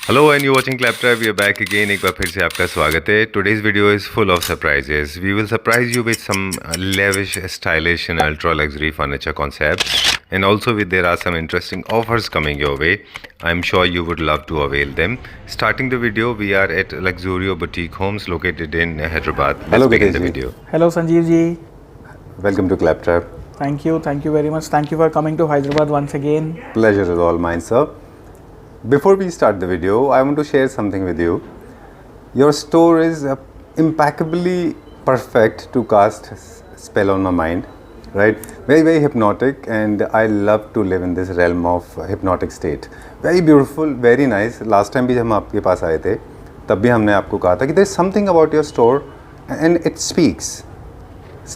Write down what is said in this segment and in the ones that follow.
Hello and you watching Claptrap we are back again एक बार फिर से आपका स्वागत है. Today's video is full of surprises. We will surprise you with some lavish, stylish and ultra luxury furniture concepts, and also with there are some interesting offers coming your way. I'm sure you would love to avail them. Starting the video, we are at Luxurio Boutique Homes located in Hyderabad. Hello, Let's begin the Ganesh ji. video. Hello Sanjeev ji. Welcome to Claptrap. Thank you very much. Thank you for coming to Hyderabad once again. Pleasure is all mine, sir. Before we start the video, I want to share something with you. Your store is impeccably perfect to cast spell on my mind, right? Very, very hypnotic, and I love to live in this realm of hypnotic state. Very beautiful, very nice. Last time भी जब हम आपके पास आए थे, तब भी हमने आपको कहा था कि there is something about your store, and it speaks.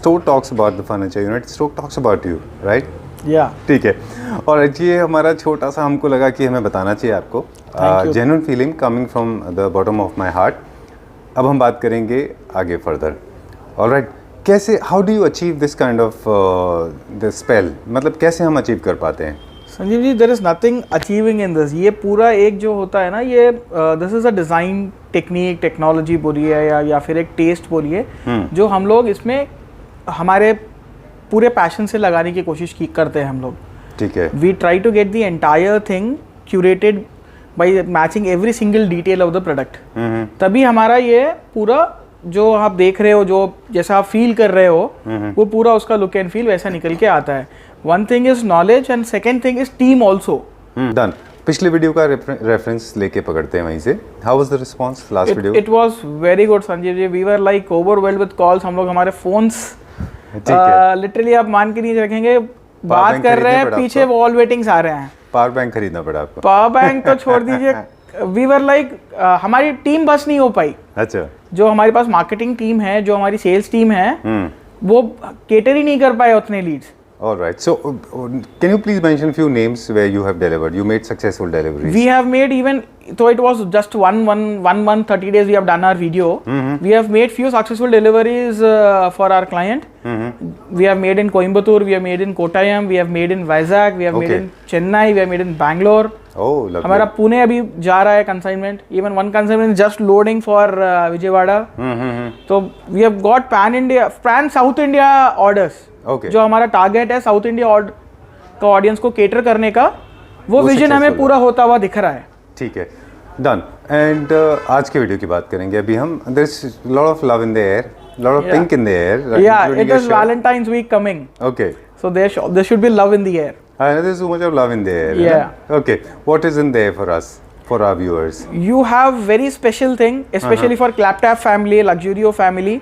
Store talks about the furniture unit. Store talks about you, right? Yeah. ठीक है. और ये हमारा छोटा सा हमको लगा कि हमें बताना चाहिए आपको. Genuine feeling coming from the bottom of my heart. अब हम बात करेंगे आगे फर्दर. ऑलराइट. कैसे, how do you achieve this kind of the spell? मतलब कैसे हम अचीव कर पाते हैं? Sanjeev ji, there is nothing achieving in this. ये पूरा एक जो होता है ना, ये this is a design technique, technology बोलिए या फिर एक टेस्ट बोलिए, जो हम लोग इसमें हमारे पूरे पैशन से लगाने की कोशिश करते हैं हम लोग. ठीक है. We try to get the entire thing curated by matching every single detail of the product. तभी हमारा ये पूरा जो आप देख रहे हो, जो जैसा आप फील कर रहे हो, वो पूरा उसका लुक एंड फील वैसा निकल के आता है. One thing is knowledge and second thing is team also. Done. पिछले वीडियो का रेफरेंस लेके पकड़ते हैं वहीं से. How was the response last video? It was very good Sanjeev ji. We were like overwhelmed with calls. हम लोग हमारे फोन्स लिटरली आप मान के नहीं रखेंगे, बात कर रहे हैं, पीछे वॉल वेटिंग्स आ रहे हैं. पावर बैंक खरीदना पड़ा आपको? पावर बैंक तो छोड़ दीजिए. वी वर लाइक हमारी टीम बस नहीं हो पाई. अच्छा. जो हमारे पास मार्केटिंग टीम है, जो हमारी सेल्स टीम है, वो केटर ही नहीं कर पाए उतने Leeds. All right. So, can you please mention few names where you have delivered? You made successful deliveries. We have made even though it was just one month, 30 days. We have done our video. We have made few successful deliveries for our client. We have made in Coimbatore. We have made in Kottayam. We have made in Vizag. We have made in Chennai. We have made in Bangalore. Oh, lovely. हमारा पुणे अभी जा रहा है consignment. Even one consignment is just loading for Vijayawada. So we have got pan South India orders. Okay. जो हमारा target है south India का audience को केटर करने का, वो विजन हमें पूरा होता हुआ दिख रहा है. ठीक है. डन. एंड आज के वीडियो की बात करेंगे अभी हम. There is lot of love in the air, lot of pink in the air. Yeah it is Valentine's week coming. Okay. So there should be love in the air. There is so much of love in the air. Yeah. Okay. What is in the air for us, for our viewers? You have very special thing, especially for Claptrap family, Luxurio family.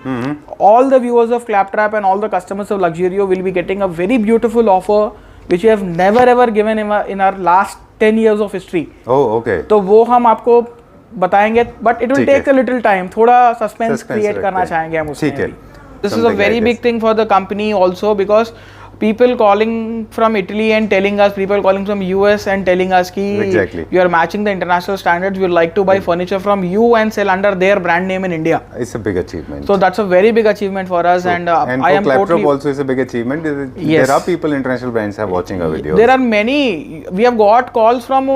All the viewers of Claptrap and all the customers of Luxurio will be getting a very beautiful offer which we have never ever given in our last 10 years of history. Oh, okay. तो वो हम आपको बताएंगे, but it will take a little time. थोड़ा suspense create करना चाहेंगे हम उसमें. ठीक है. This is a very big thing for the company also, because people calling from Italy and telling us, people calling from US and telling us ki you are matching the international standards, we would like to buy furniture from you and sell under their brand name in India. It's a big achievement. So that's a very big achievement for us. And I am for Claptrap totally also is a big achievement. Yes. There are people, international brands are watching our videos. There are many. We have got calls from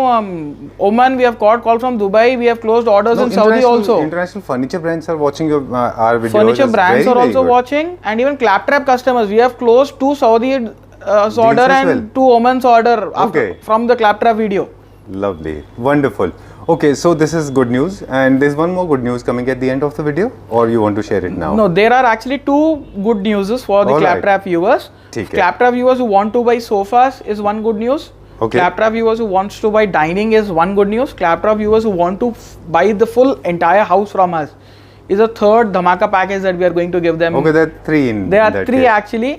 Oman, we have got calls from Dubai, we have closed orders in Saudi also. International furniture brands are watching our videos. Furniture brands are also watching, and even Claptrap customers. We have closed 2 Saudi order and 2 Oman's order from the Claptrap video. Lovely. Wonderful. Okay, so this is good news, and there's one more good news coming at the end of the video, or you want to share it now? No, there are actually 2 good newses for the Claptrap viewers. Claptrap viewers who want to buy sofas is one good news. Claptrap viewers who wants to buy dining is one good news. Claptrap viewers who want to buy the full entire house from us is a third dhamaka package that we are going to give them. Okay, there are 3 in. There are 3 actually.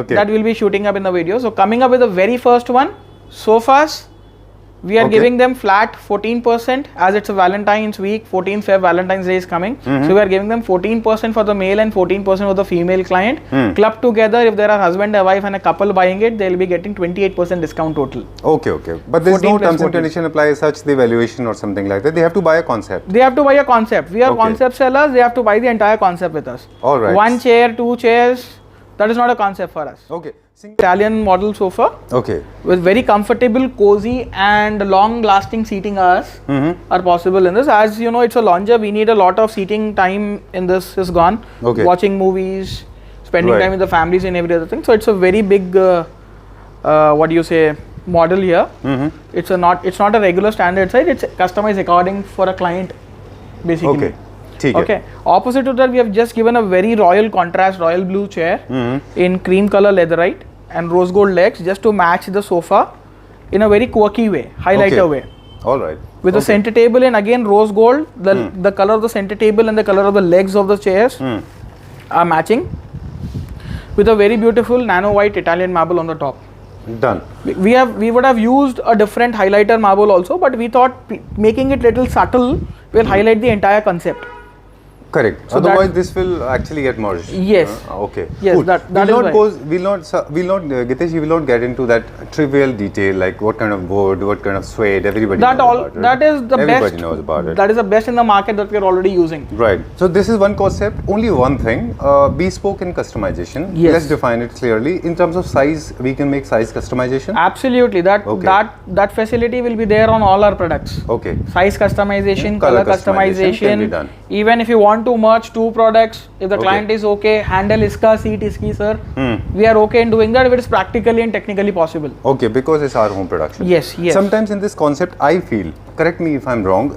That will be shooting up in the video. So coming up with the very first one, sofas. We are giving them flat 14%, as it's a Valentine's week. 14th Feb Valentine's Day is coming. So we are giving them 14% for the male and 14% for the female client. Club together, if there are husband and wife and a couple buying it, they will be getting 28% discount total. Okay. But there's no terms and condition apply as such, the valuation or something like that. They have to buy a concept. They have to buy a concept. We are concept sellers. They have to buy the entire concept with us. All right. 1 chair, 2 chairs, That is not a concept for us. Okay. Italian model sofa Okay. with very comfortable, cozy and long-lasting seating hours are possible in this. As you know, it's a lounger. We need a lot of seating time in this is gone. Okay. Watching movies, spending Right. time with the families and every other thing. So it's a very big, what do you say, model here. It's not a regular standard size. It's customized according for a client, basically. Okay. ठीक है. Okay. Opposite to that, we have just given a very royal contrast, royal blue chair in cream color leatherite and rose gold legs, just to match the sofa in a very quirky way, highlighter way. All right. With the center table and again rose gold, the color of the center table and the color of the legs of the chairs are matching, with a very beautiful nano white Italian marble on the top. Done. We would have used a different highlighter marble also, but we thought making it little subtle will highlight the entire concept. Correct. So Otherwise, this will actually get merged. Yes. Okay. Yes, Cool. that we'll is not why. we'll not, Gitesh, we will not get into that trivial detail like what kind of board, what kind of suede. Everybody That knows all about it. that is the Everybody best. knows about it. That is the best in the market that we are already using. Right. So this is one concept. Only one thing. Bespoke and customization. Yes. Let's define it clearly. In terms of size, we can make size customization. Absolutely, Okay. that facility will be there on all our products. Okay. Size customization, Color color customization can customization. be done. Even if you want to merge two products, if the Okay. client is okay, handle iska, seat iski, sir. We are okay in doing that if it is practically and technically possible. Okay, because it's our home production. Yes, yes. Sometimes in this concept, I feel, correct me if I'm wrong,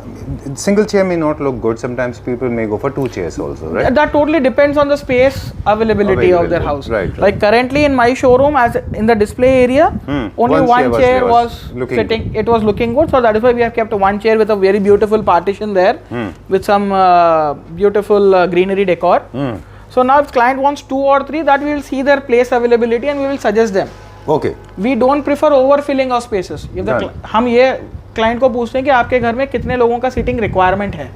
single chair may not look good. Sometimes people may go for two chairs also, right? That totally depends on the space availability of their house. Right. Like currently in my showroom, as in the display area, only one chair was looking sitting. It was looking good, so that is why we have kept one chair with a very beautiful partition there, with some beautiful greenery decor. So now if client wants two or three, that we will see their place availability and we will suggest them. Okay. We don't prefer overfilling of spaces. If the Done. हम ये client को पूछते हैं कि आपके घर में कितने लोगों का seating requirement है.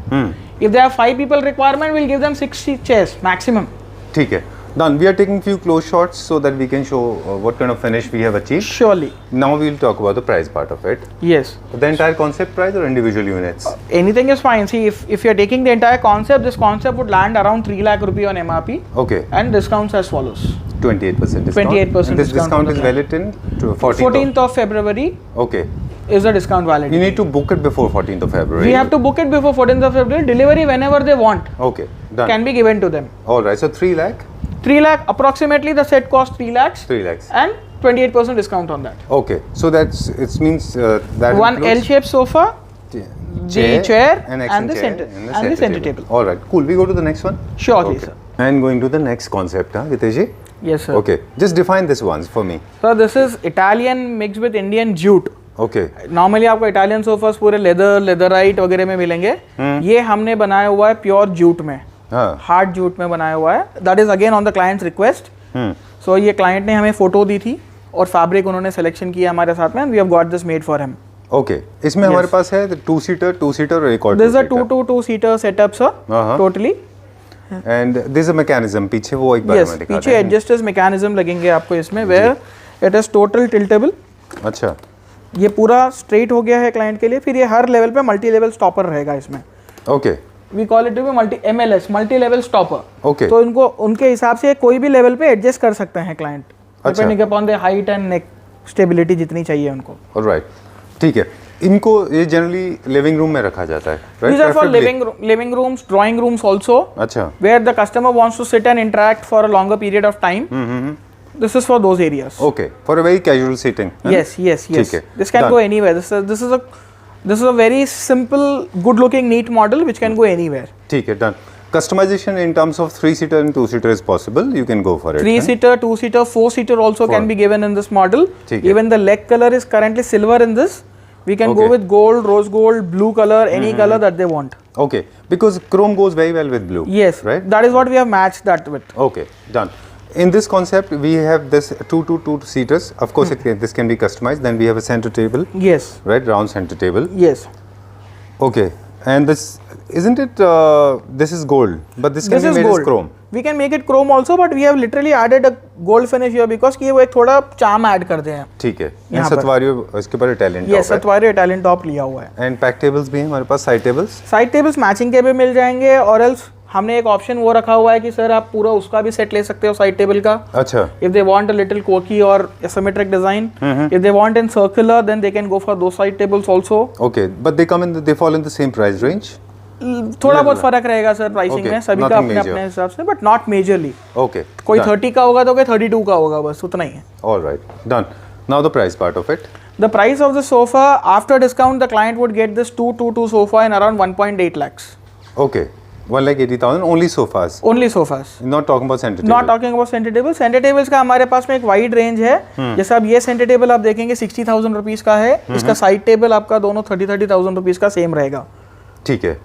If they have 5 people requirement, we'll give them 6 chairs maximum. ठीक है. Done. We are taking few close shots so that we can show what kind of finish we have achieved. Surely. Now we will talk about the price part of it. Yes. The entire concept price or individual units? Anything is fine. See, if you're taking the entire concept, this concept would land around 3 lakh rupee on MRP Okay. and discounts as follows. 28% discount. 28% And this discount discount on is the valid in 14th. 14th of February Okay. is the discount valid. You need to book it before 14th of February. We have to book it before 14th of February. Delivery whenever they want Okay. Done. can be given to them. All right. So 3 lakh. 3 lakh, approximately the set cost 3 lakhs 3 lakhs. and 28% discount on that. Okay. So that's it means that One includes L-shaped sofa, the chair and and the center table. All right. Cool. We go to the next one. Surely, Okay. sir. And going to the next concept, huh, Gitesh ji? Yes, sir. Okay. Just define this once for me. So this is Italian mixed with Indian jute. Okay. Normally आपको Italian sofas पूरे leatherette वगैरह में मिलेंगे. ये हमने बनाया हुआ है प्योर जूट में, हाँ. हार्ड जूट में बनाया हुआ है. That is again on the client's request. सो ये क्लाइंट ने हमें फोटो दी थी और फैब्रिक उन्होंने सिलेक्शन किया हमारे साथ में. We have got this made for him. Okay. इसमें हमारे पास है 2 सीटर और एक और this is a 2 seater setup sir totally. And this a mechanism पीछे वो एक बार यस, में दिखाते पीछे एडजस्टर्स मैकेनिज्म लगेंगे आपको इसमें, where it is total tiltable. अच्छा. ये पूरा स्ट्रेट हो गया है क्लाइंट के लिए. फिर ये हर लेवल पे मल्टी लेवल स्टॉपर रहेगा इसमें. Okay. We call it to be multi MLS, multi level stopper. Okay. तो इनको उनके हिसाब से कोई भी लेवल पे एडजस्ट कर सकते हैं क्लाइंट, अच्छा. Depending upon the height and neck stability जितनी चाहिए उनको. ऑलराइट. ठीक है. इनको ये जनरली लिविंग रूम में रखा जाता है, right? These are for living rooms, drawing rooms also. अच्छा. Where the customer wants to sit and interact for a longer period of time. This is for those areas. Okay. For a very casual seating. Yes. ठीक है. This can Done. go anywhere. This is a very simple, good-looking, neat model which can go anywhere. ठीक है. Done. Customization in terms of 3 seater and 2 seater is possible. You can go for it. 3-seater, 2-seater, 4-seater also can be given in this model. ठीक है. Even the leg color is currently silver in this. We can go Okay. with gold, rose gold, blue color, any color that they want. Okay. Because chrome goes very well with blue. Yes, Right? that is what we have matched that with. Okay. Done. In this concept, we have this 2 seaters. Of course, this can be customized. Then we have a center table, Yes, right? Round center table. yes. Okay. And this isn't it? This is gold, but this can This be is made gold. as chrome. We can make it chrome also, but we have literally added a gold finish here because कि वो एक थोड़ा charm add करते हैं. ठीक है. यहाँ पर. सतवारियो इसके ऊपर इटालियन Yes, सतवारी Italian top लिया हुआ है. एंड पैक टेबल्स भी हैं हमारे पास, side tables. Side tables matching के भी मिल जाएंगे और एल्स हमने एक ऑप्शन वो रखा हुआ है कि सर आप पूरा उसका भी सेट ले सकते हो साइड टेबल का. अच्छा. If they want a little quirky or asymmetric design, if they want in circular, then they can go for those side tables also. Okay, but they fall in the same price range. थोड़ा बहुत फर्क रहेगा sir pricing Okay, में, सभी का nothing अपने major. अपने हिसाब से, बट नॉट मेजरली. Okay. कोई done. 30 का होगा तो कोई 32 का होगा, बस उतना ही है. All right, done. Now the price part of it. The price of the sofa after discount, the client would get this 222 sofa in around 1.8 lakhs. Okay, 1,80,000 only sofas. Only sofas. Not talking about center table. Not talking about center tables. Center tables का हमारे पास में एक wide range है. जैसे अब ये centre table आप देखेंगे 60,000 रुपीज का है. इसका साइड टेबल आपका दोनों 30,000 रुपीज का सेम रहेगा. ठीक है.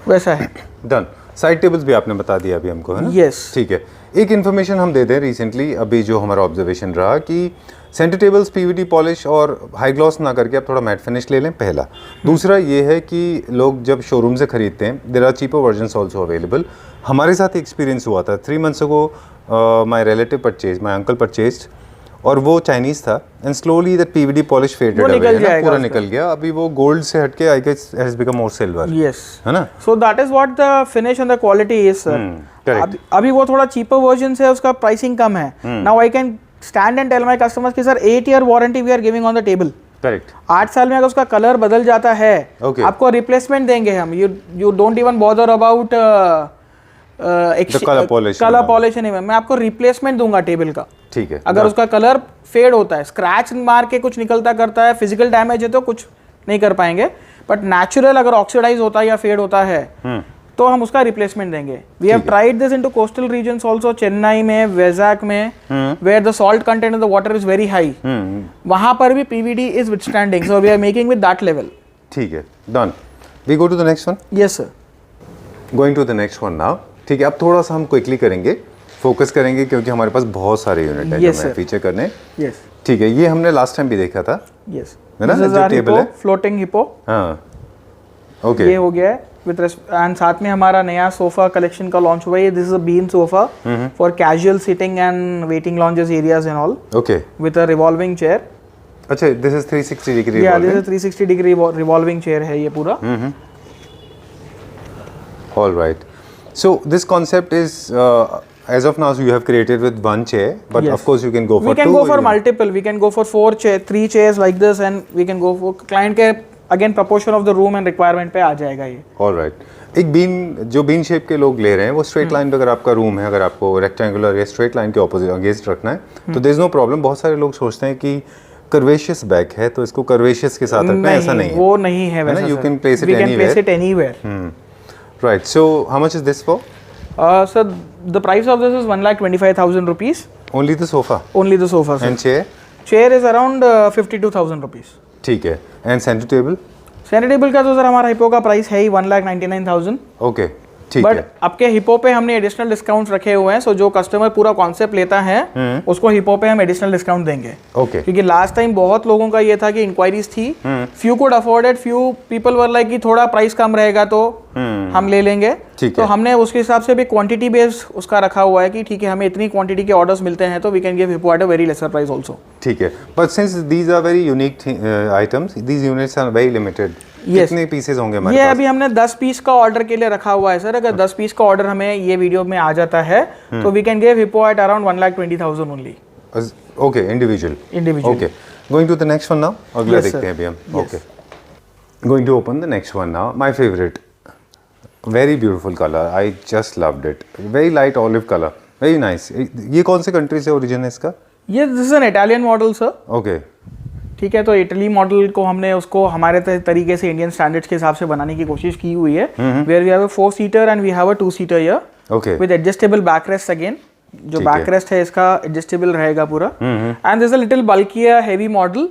वैसा है. डन. साइड टेबल्स भी आपने बता दिया अभी हमको, है ना? Yes. ठीक है. एक इन्फॉर्मेशन हम दे दें रिसेंटली अभी जो हमारा ऑब्जर्वेशन रहा कि सेंटर टेबल्स पीवीडी पॉलिश और हाई ग्लॉस ना करके आप थोड़ा मैट फिनिश ले लें, पहला. दूसरा ये है कि लोग जब शोरूम से खरीदते हैं, there are cheaper versions also available. हमारे साथ एक्सपीरियंस हुआ था 3 months ago. My relative purchase, my uncle purchased, और वो चाइनीज था and slowly that PVD polish faded away, पूरा निकल गया. अभी वो गोल्ड से हटके I guess has become more silver. Yes. है ना? So that is what the finish and the quality is, sir. correct. अभी वो थोड़ा cheaper version है, उसका pricing कम है. Now I can stand and tell my customers कि sir 8-year warranty we are giving on the table. Correct. 8 साल में अगर उसका कलर बदल जाता है, Okay. आपको रिप्लेसमेंट देंगे हम. You don't even bother about color polish. Colour polish नहीं, मैं आपको रिप्लेसमेंट दूंगा टेबल का. ठीक है. अगर उसका कलर फेड होता है, स्क्रैच मार के कुछ निकलता करता है, फिजिकल डैमेज है तो कुछ नहीं कर पाएंगे. बट नेचुरल अगर ऑक्सीडाइज होता है या फेड होता है तो हम उसका रिप्लेसमेंट देंगे. We have tried this into coastal regions also, Chennai में, वैजाग में, where the salt content in the water is very high. वहां पर भी PVD is withstanding, so we are making with that level. ठीक है. Done. We go to the next one. Yes sir. Going to the next one now. ठीक है. अब थोड़ा सा हम क्विकली करेंगे, फोकस करेंगे क्योंकि हमारे पास बहुत सारे यूनिट है Yes, जो मैं sir. फीचर करने. यस. ठीक है. ये हमने लास्ट टाइम भी देखा था, यस. है ना? जो टेबल है, फ्लोटिंग हिपो. हाँ. ओके. ये हो गया है विद एंड साथ में हमारा नया सोफा कलेक्शन का लॉन्च हुआ है. This is a bean sofa for casual sitting and waiting lounges areas and all, okay. With a revolving chair. अच्छा, दिस इज 360 डिग्री. या this is 360 degree revolving chair है ये पूरा. All right. So this concept is as of now you have created with one chair, but Yes. of course you can go for We can two. go for you- multiple. We can go for 3 chairs like this, and we can go for client के again proportion of the room and requirement पे आ जाएगा ये. All right. एक bean shape के लोग ले रहे हैं, वो स्ट्रेट लाइन पे अगर आपका रूम है, अगर आपको रेक्टेंगुलर या स्ट्रेट लाइन के ऑपोजिट अगेंस्ट रखना है तो देयर इज नो प्रॉब्लम. बहुत सारे लोग सोचते हैं कि कर्वेशियस बैक है तो इसको कर्वेशियस के साथ रखना है, ऐसा नहीं है. वो नहीं है वैसा. You can place it We can anywhere. place it anywhere. Right. So how much is this for? So the price of this is 1,25,000 rupees. Only the sofa Only the sofa. Sir. and chair. Chair is around 52,000 rupees. ठीक है. And center table? Centre table का तो sir हमारा hippo का price है ही 1,99,000. Okay. ठीक but है. आपके हिपो पे हमने एडिशनल डिस्काउंट रखे हुए हैं. सो जो कस्टमर पूरा कॉन्सेप्ट लेता है उसको हिपो पे हम एडिशनल डिस्काउंट देंगे. Okay. क्योंकि लास्ट टाइम बहुत लोगों का ये था कि इंक्वायरीज थी, few could afford it, few people were like कि थोड़ा प्राइस कम रहेगा तो हम ले लेंगे. ठीक तो है. हमने उसके हिसाब से भी क्वांटिटी बेस्ड उसका रखा हुआ है कि ठीक है हमें इतनी क्वांटिटी के ऑर्डर्स मिलते हैं तो we can give Hippo at a very lesser price also. ठीक है. But since these are very unique items, these units are very limited. Yes. कितने पीसेस होंगे हमारे ये पास? अभी हमने 10 पीस का ऑर्डर के लिए रखा हुआ है सर. अगर 10 पीस का ऑर्डर हमें ये वीडियो में आ जाता है तो we can give Hippo at around 1,20,000 only. Okay. Individual. Individual. Okay. Going to the next one now. अगला Yes, देखते sir. हैं अभी हम. Yes. Okay. Going to open the next one now. My favourite. Very beautiful colour. I just loved it. Very light olive colour. Very nice. ये कौन से country से origin है इसका? ये this is an Italian model sir. Okay. ठीक है. तो इटली मॉडल को हमने उसको हमारे तरीके से इंडियन स्टैंडर्ड्स के हिसाब से बनाने की कोशिश की हुई है. Where we have a 4-seater and we have a 2-seater here okay. With adjustable back rest. Again जो ठीक है. बैक रेस्ट है इसका एडजस्टेबल रहेगा पूरा. And this a little bulkier heavy model.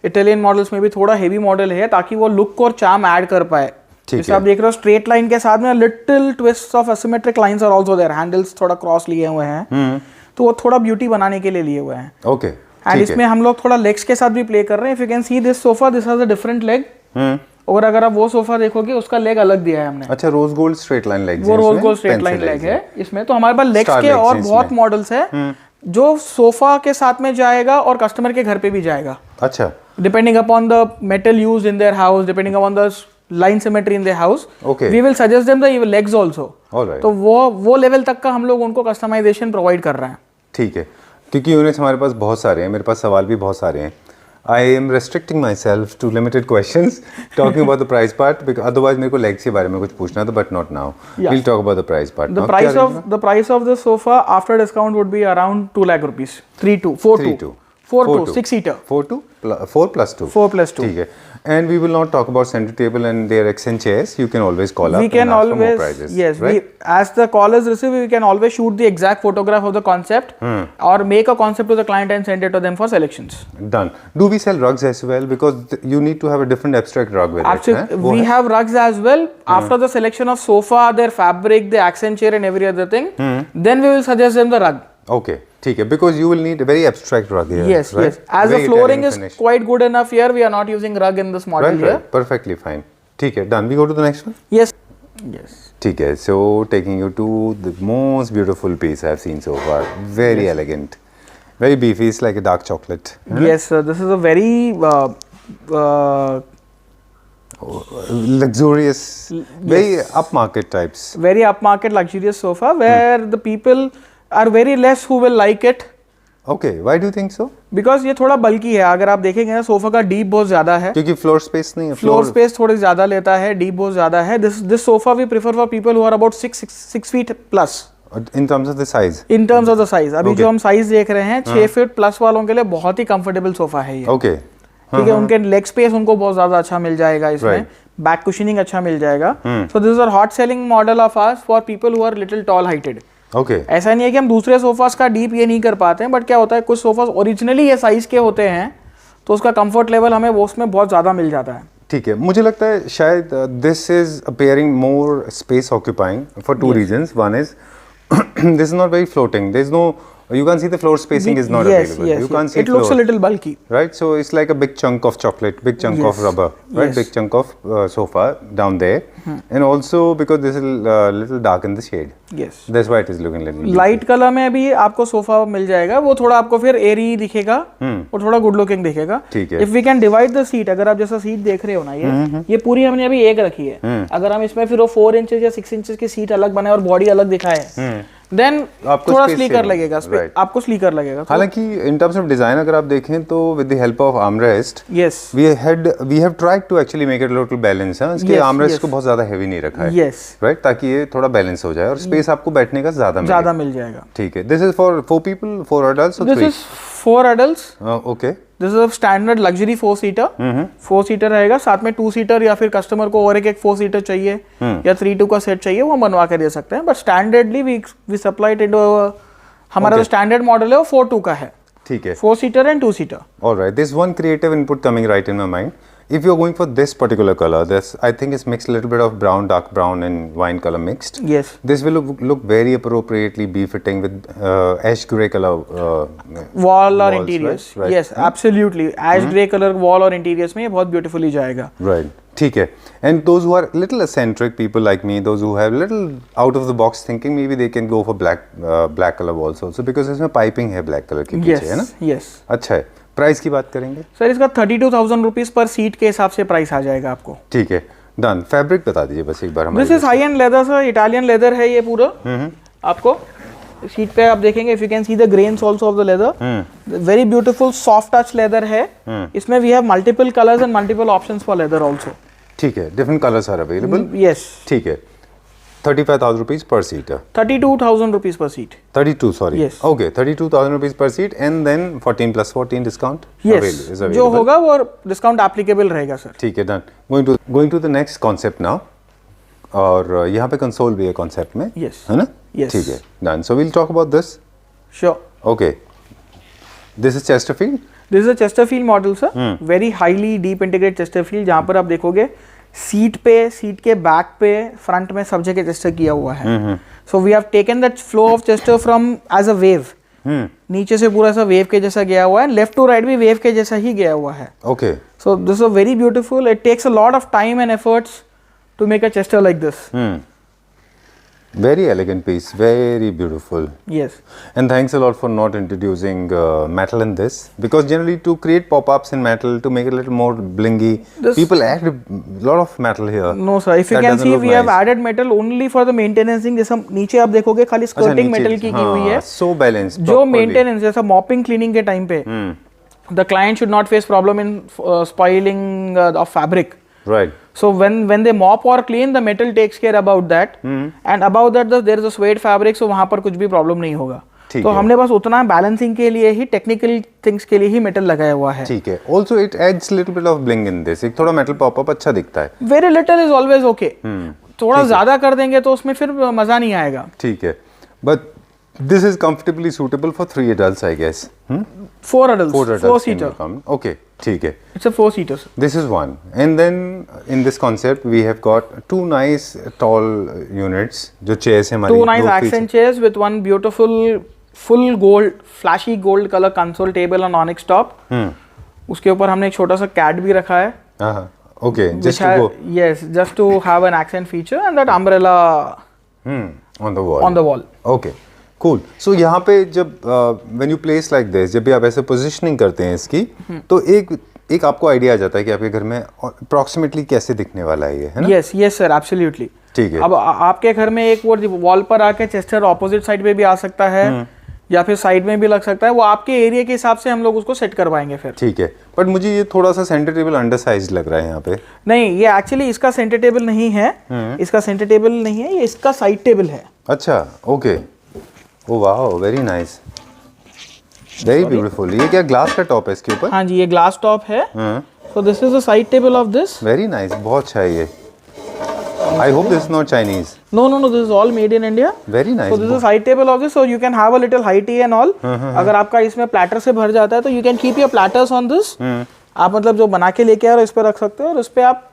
Italian models में भी थोड़ा हेवी मॉडल है ताकि वो लुक और चार्म ऐड कर पाए. जैसे आप देख रहे हो स्ट्रेट लाइन के साथ में little twist of asymmetric lines are also there. Handles थोड़ा क्रॉस लिए हुए हैं तो वो थोड़ा ब्यूटी बनाने के लिए लिए हुए हैं. ओके. एंड इसमें हम लोग थोड़ा लेग्स के साथ भी प्ले कर रहे हैं. If you can see this sofa, this has a different leg. और अगर आप वो सोफा देखोगे उसका लेग अलग दिया है हमने. अच्छा. Rose gold straight line legs. वो rose gold straight line leg है इसमें. तो हमारे पास लेग्स Star के legs और हैं बहुत इसमें. मॉडल्स है जो सोफा के साथ में जाएगा और कस्टमर के घर पे भी जाएगा. अच्छा. Depending upon the metal used in their house, depending upon the line symmetry in their house, Okay. we will suggest them the legs also. All right. तो वो लेवल तक का हम लोग उनको कस्टमाइजेशन प्रोवाइड कर रहे हैं. ठीक है, क्योंकि यूनिट्स हमारे पास बहुत सारे हैं, मेरे पास सवाल भी बहुत सारे हैं. I am restricting myself to limited questions talking about the price part because otherwise मेरे को legs के बारे में कुछ पूछना था, but not now. Yeah. We'll talk about the price part. The now. price of the sofa after discount would be around 2 lakh rupees. 4 6 seater. 4 plus 2. 4 plus 2. ठीक है. And we will not talk about center table and their accent chairs. You can always call up We can and ask for more always, prices. yes, right? as the callers receive, we can always shoot the exact photograph of the concept or make a concept to the client and send it to them for selections. Done. Do we sell rugs as well? Because you need to have a different abstract rug with Actually, it. we have rugs as well. After the selection of sofa, their fabric, the accent chair and every other thing, then we will suggest them the rug. Okay, ठीक है. Because you will need a very abstract rug here. Yes, right? yes. As Very the flooring Italian is finish. quite good enough here, we are not using rug in this model Right, here. right. Perfectly fine. ठीक है. Done. We go to the next one. Yes. Yes. ठीक है. So taking you to the most beautiful piece I have seen so far. Very elegant. Very beefy. It's like a dark chocolate. Yes, this is a very Luxurious. Very upmarket types. very upmarket luxurious sofa where the people are very less who will like it Okay. Why do you think so? because ये थोड़ा बल्कि है. अगर आप देखेंगे ना sofa का deep बहुत ज्यादा है, क्योंकि फ्लोर स्पेस नहीं है. फ्लोर स्पेस थोड़ी ज्यादा लेता है, डीप बहुत ज्यादा है. This sofa we prefer for people who are about 6 feet plus In terms of the size. in terms of the size. अभी Okay. जो हम साइज देख रहे हैं 6 feet plus वालों के लिए बहुत ही कंफर्टेबल सोफा है ये. Okay. ठीक है. उनके लेग स्पेस उनको बहुत ज्यादा अच्छा मिल जाएगा इसमें. Right. बैक कुशनिंग अच्छा मिल जाएगा. So this are hot selling model of ours for people who are little tall heighted. Okay. ऐसा नहीं है कि हम दूसरे सोफास का डीप ये नहीं कर पाते हैं, बट क्या होता है कुछ सोफास ओरिजिनली ये साइज के होते हैं तो उसका कंफर्ट लेवल हमें वो उसमें बहुत ज़्यादा मिल जाता है. ठीक है. मुझे लगता है शायद this is appearing more space occupying for two reasons. One is this is not very floating. There is no, you can see the floor spacing is not yes, available. yes, You yes. can't see it looks floor. a little bulky. Right, so it's like a big chunk of chocolate, big chunk of Yes. rubber, right? Yes. Big chunk of sofa down there, and also because this is little dark in the shade. Yes. That's why it is looking little. Light colour में भी आपको sofa मिल जाएगा. वो थोड़ा आपको फिर एरी दिखेगा, वो थोड़ा गुड लुकिंग दिखेगा. ठीक है. If we can divide the seat, अगर आप जैसा सीट देख रहे हो ना ये पूरी हमने अभी एक रखी है. अगर हम इसमें फिर वो 4 इंचेस या 6 इंचेस की सीट अलग बनाए और बॉडी अलग दिखाए देन आपको थोड़ा space स्लीकर चाहिए. लगेगा. Right. आपको स्लीकर लगेगा. हालांकि in terms of design अगर आप देखें तो with the help of armrest, yes we have tried to actually make it a little balance. हाँ, इसके Yes, armrest yes. को बहुत ज़्यादा heavy नहीं रखा है. यस Right, ताकि ये थोड़ा बैलेंस हो जाए और स्पेस आपको बैठने का ज़्यादा मिल जाएगा. ठीक है. This is for 4 people, 4 adults or this 3? Is 4 adults. Okay. This is a standard luxury 4 seater. 4 seater रहेगा, साथ में 2 सीटर या फिर कस्टमर को और एक 4 सीटर चाहिए या 3-2 का सेट चाहिए वो बनवा के दे सकते हैं. But standardly we supply it into हमारा जो स्टैंडर्ड मॉडल है वो 4-2 का है. ठीक है. 4 seater and 2 seater. All right, there's one creative input coming right in my mind. If you're going for this particular color, this I think it's mixed a little bit of brown, dark brown, and wine color mixed. Yes. This will look very appropriately befitting with ash gray color wall और walls, interiors. right? Right. Yes absolutely. Ash grey colour wall और interiors में ये बहुत beautifully जाएगा. Right. ठीक है. And those who are little eccentric people like me, those who have little out of the box thinking, maybe they can go for black color walls also because इसमें piping है black color के पीछे, है ना? Yes. अच्छा है. Price की बात करेंगे. सर इसका 32,000 रुपीज पर सीट के हिसाब से प्राइस आ जाएगा आपको. ठीक है. डन. फैब्रिक बता दीजिए बस एक बार हमारे. This is high end leather sir. Italian leather है ये पूरा. आपको सीट पे आप देखेंगे if you can see the grains also of the leather. Very beautiful soft touch leather है. इसमें we have multiple colours and multiple options for leather also. ठीक है. Different colours are available. Yes. ठीक है. 35,000 rupees per seat. 32,000 rupees per seat. 32, sorry. Yes. Okay, 32,000 rupees per seat, and then 14 plus 14 discount. Yes. is available. जो होगा वो discount applicable रहेगा sir. ठीक है. Done. Going to the next concept now. और यहाँ पे कंसोल भी है कॉन्सेप्ट में. Yes. है ना? Yes. ठीक है. Done. So we'll talk about this. Sure. Okay. This is Chesterfield. This is a Chesterfield model sir. Very highly deep integrate Chesterfield जहाँ पर आप देखोगे सीट के बैक पे फ्रंट में सब जगह चेस्टर किया हुआ है. So we have taken that flow of chester from as a wave. नीचे से पूरा सा वेव के जैसा गया हुआ है. लेफ्ट टू राइट भी वेव के जैसा ही गया हुआ है. Okay. So this is very beautiful. It takes a lot of time and efforts to make a chester like this. Very elegant piece, very beautiful. Yes. And thanks a lot for not introducing metal in this, because generally to create pop-ups in metal, to make it a little more blingy, people add a lot of metal here. No sir, if you That can doesn't see look we have nice. added metal only for the maintenance thing. जैसे नीचे आप देखोगे खाली अच्छा, skirting नीचे- metal की हुई है, so balanced, जो properly. मेंटेनेंस जैसा मॉपिंग क्लीनिंग के टाइम पे the client should not face problem in spoiling of fabric. Right. So when they mop or clean, the metal takes care about that. And about that there is a suede fabric, so वहाँ पर कुछ भी problem नहीं होगा. ठीक तो है. हमने बस उतना बैलेंसिंग के लिए ही, टेक्निकल थिंग्स के लिए ही मेटल लगाया हुआ है. ठीक है. Also it adds little bit of bling in this. एक थोड़ा metal pop-up अच्छा दिखता है. Very little is always okay. थोड़ा ज्यादा कर देंगे तो उसमें फिर मजा नहीं आएगा. ठीक है. But this is comfortably suitable for 3 adults, I guess. 4 adults, 4 4 adults can seater. come. Okay. ठीक है. It's a 4 seater. This is one. And then in this concept we have got 2 nice tall units जो chairs है हमारी. 2 nice accent chairs with one beautiful full gold, flashy gold color console table and onyx top. उसके ऊपर हमने एक छोटा सा cat भी रखा है. हाँ. Okay. Just which to go. Yes, just to have an accent feature and that umbrella On the wall. on the wall. Okay. Cool. So यहाँ पे जब when you place like this, जब भी आप ऐसे positioning करते हैं इसकी, तो एक आपको आइडिया आ जाता है कि आपके घर में अप्रॉक्सीमेटली कैसे दिखने वाला है ये, है ना? Yes, yes sir, absolutely. ठीक है. अब आपके घर में एक वो वॉल पर आके चेस्टर ऑपोजिट साइड पे भी आ सकता है या फिर साइड में भी लग सकता है. वो आपके एरिया के हिसाब से हम लोग उसको सेट करवाएंगे फिर. ठीक है. बट मुझे ये थोड़ा सा सेंटर टेबल अंडर साइज लग रहा है यहाँ पे. नहीं, ये एक्चुअली इसका सेंटर टेबल नहीं है. इसका सेंटर टेबल नहीं है, ये इसका साइड टेबल है. अच्छा. Okay. Oh wow, very nice, very beautiful. ये क्या ग्लास का टॉप है इसके ऊपर? हाँ जी, ये ग्लास टॉप है. सो this is the side table of this. Very nice, बहुत अच्छा है ये. I hope this is not Chinese. No, this is all made in India. Very nice. So this is side table of this, so you can have a little high tea and all. अगर आपका इसमें platter से भर जाता है तो you can keep your platters on this. आप मतलब जो बना के लेके आ रहे हो इस पे रख सकते हो और इस पे आप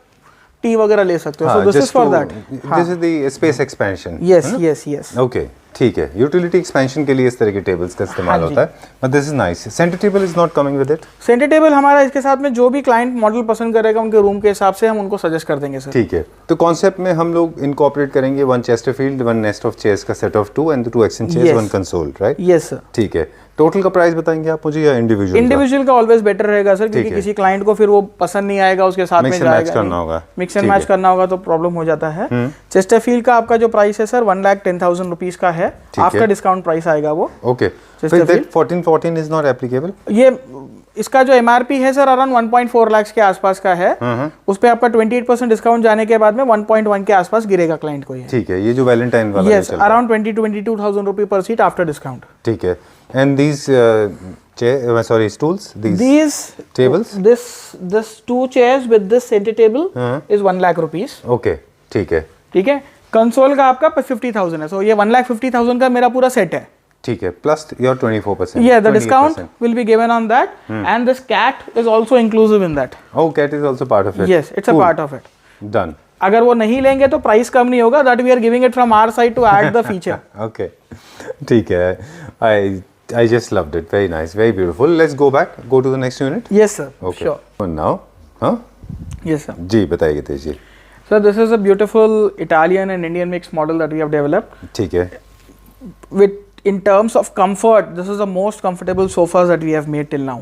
टी वगैरह ले सकते हो. So this is for that. This is the space expansion. Yes, yes, yes. Okay. ठीक है. यूटिलिटी एक्सपेंशन के लिए इस तरह के टेबल्स का इस्तेमाल होता है. But this is nice. Centre table is not coming with it. Centre table हमारा इसके साथ में जो भी क्लाइंट मॉडल पसंद करेगा उनके रूम के हिसाब से हम उनको सजेस्ट कर देंगे सर. ठीक है. तो कॉन्सेप्ट में हम लोग इनकॉर्पोरेट करेंगे 1 चेस्टरफील्ड, 1 नेस्ट ऑफ चेयर्स का set of 2 and 2 action chairs, Yes. 1 console, right? Yes sir. ठीक है. टोटल का प्राइस बताएंगे आप मुझे या इंडिविजुअल? इंडिविजुअल का ऑलवेज बेटर रहेगा सर, क्योंकि है. किसी क्लाइंट को फिर वो पसंद नहीं आएगा, उसके साथ में Mix and match जाएगा करना होगा. मिक्स एंड ठीक मैच है. करना होगा तो प्रॉब्लम हो जाता है. चेस्टरफील्ड का आपका जो प्राइस है सर 1,10,000 रुपीज का है. ठीक है. आफ्टर डिस्काउंट प्राइस आएगा वो. ओके. फिर Chesterfield. That 1414 is not applicable. ये इसका जो एमआरपी है सर अराउंड 1.4 लाख के आसपास का है. उस पे आपका 28% डिस्काउंट जाने के बाद में 1.1 के आसपास गिरेगा क्लाइंट को ये. ठीक है. ये जो वैलेंटाइन वाला यस, अराउंड 22,000 रुपी पर सीट आफ्टर डिस्काउंट. ठीक है. And these stools, These tables? This 2 chairs with this center table is 1 lakh rupees. Okay. ठीक है. ठीक है. कंसोल का आपका 50,000 है. सो ये 1,50,000 का मेरा पूरा सेट है. ठीक है. Plus your 24%. Yeah, the discount will be given on that, and this cat is also inclusive in that. Oh, cat is also part of it. Yes, it's a part of it. Done. अगर वो नहीं लेंगे तो price कम नहीं होगा. That we are giving it from our side to add the feature. Okay. ठीक है. I just loved it. Very nice. Very beautiful. Let's go back. Go to the next unit. Yes sir. Okay. Sure. And now, huh? Yes sir. जी बताइए तेज जी. So this is a beautiful Italian and Indian mixed model that we have developed. ठीक है. With in terms of comfort, this is the most comfortable sofas that we have made till now.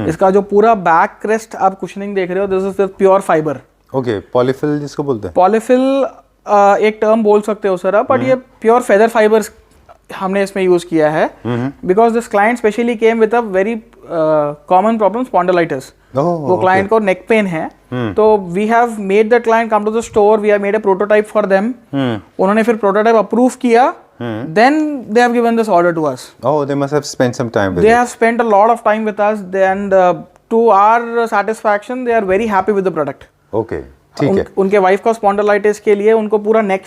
इसका जो पूरा back crest आप cushioning देख रहे हो, this is with pure fiber. Okay. Polyfill जिसको बोलते हैं. पॉलीफिल एक टर्म बोल सकते हो सर आप, बट ये प्योर फेदर फाइबर्स हमने इसमें यूज किया है. Because this client specially came with a very common problem, spondylitis. वो क्लाइंट को नेक पेन है, तो we have made the client come to the store, we have made a prototype for them. उन्होंने फिर prototype approve किया, then they have given this order to us. Oh, they must have spent some time with They it. have spent a lot of time with us, and to our satisfaction they are very happy with the product. Okay. ठीक है. उनके wife का spondylitis के लिए उनको पूरा नेक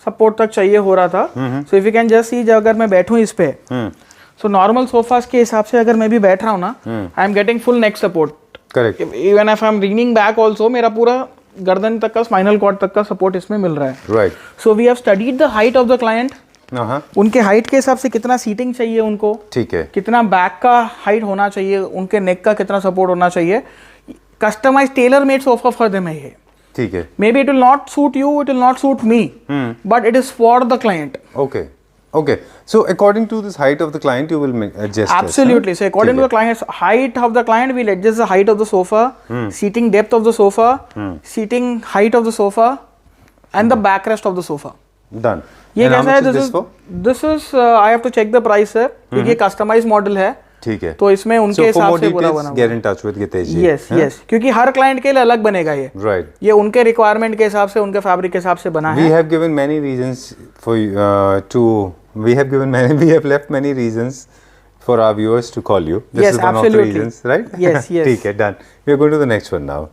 support तक चाहिए हो रहा था. So if you can just see, अगर मैं बैठूं इस पे, सो नॉर्मल सोफास के हिसाब से अगर मैं भी बैठ रहा हूँ ना, I am getting full neck support. Correct. Even if I am leaning back also, मेरा पूरा गर्दन तक का, स्पाइनल कॉर्ड तक का सपोर्ट इसमें मिल रहा है. Right. So we have studied the height of the client. हाँ. उनके हाइट के हिसाब से कितना सीटिंग चाहिए उनको, ठीक है. कितना बैक का हाइट होना चाहिए, उनके नेक का कितना सपोर्ट होना चाहिए. Customise tailor made sofa for them है ये. ठीक है. Maybe it will not suit you, it will not suit me, but it is for the client. Okay. Okay. So according to this height of the client, you will adjust. Absolutely. So according to the client's height of the client, we'll adjust the height of the sofa, seating depth of the sofa, seating height of the sofa, and the backrest of the sofa. Done. ये And how कैसा है? much is this for? This is I have to check the price है, क्योंकि ये customized model है. ठीक है. तो इसमें उनके So for हिसाब more से पूरा details, बना get in touch with Gitesh ji. Yes yes, क्योंकि हर क्लाइंट के लिए अलग बनेगा ये. Right. ये उनके रिक्वायरमेंट के हिसाब से, उनके फैब्रिक के हिसाब से बना We है. have given many reasons for we have left many reasons for our viewers to call you. This Yes, is one absolutely. of the reasons, right? Yes, yes. ठीक है, done. We are going to the next one now.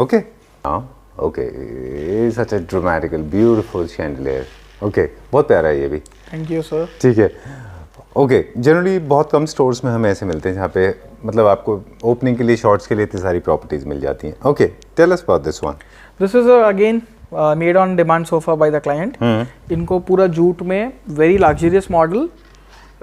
Okay. Now, okay. Such a dramatical, beautiful chandelier. Okay. बहुत प्यारा है ये भी. Thank you sir. ठीक है. Okay. Generally बहुत कम स्टोर्स में हमें ऐसे मिलते हैं जहाँ पे मतलब आपको ओपनिंग के लिए, शॉर्ट्स के लिए इतनी सारी प्रॉपर्टीज मिल जाती हैं. Okay. Tell us about this one. This is again made on demand sofa by the client. इनको पूरा जूट में very luxurious model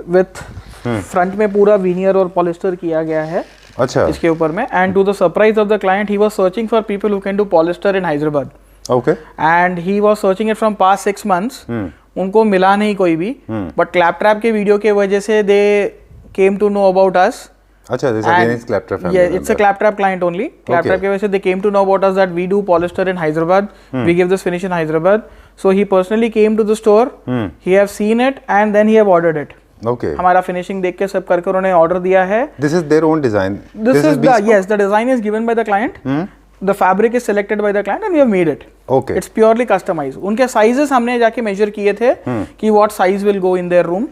with front में पूरा वीनियर और पॉलिस्टर किया गया है. अच्छा. इसके ऊपर में, and to the surprise of the client, he was searching for people who can do polyester in Hyderabad. Okay. And he was searching it from past 6 months. उनको मिला नहीं कोई भी, बट क्लैप ट्रैप के वीडियो के वजह से they came to know about us. अच्छा, this again is Claptrap family. Yeah, it's a Claptrap client only. Claptrap के वजह से they came to know about us that we do polyester in Hyderabad. We give this finish in Hyderabad. So he personally came to the store. He have seen it and then he have ordered it. Okay. हमारा finishing देख के सब करके उन्होंने order दिया है. This is their own design. This is the yes, the design is given by the client. The fabric is selected by the client and we have made it. Okay. It's purely customized. उनके sizes हमने जाके measure किए थे कि what size will go in their room.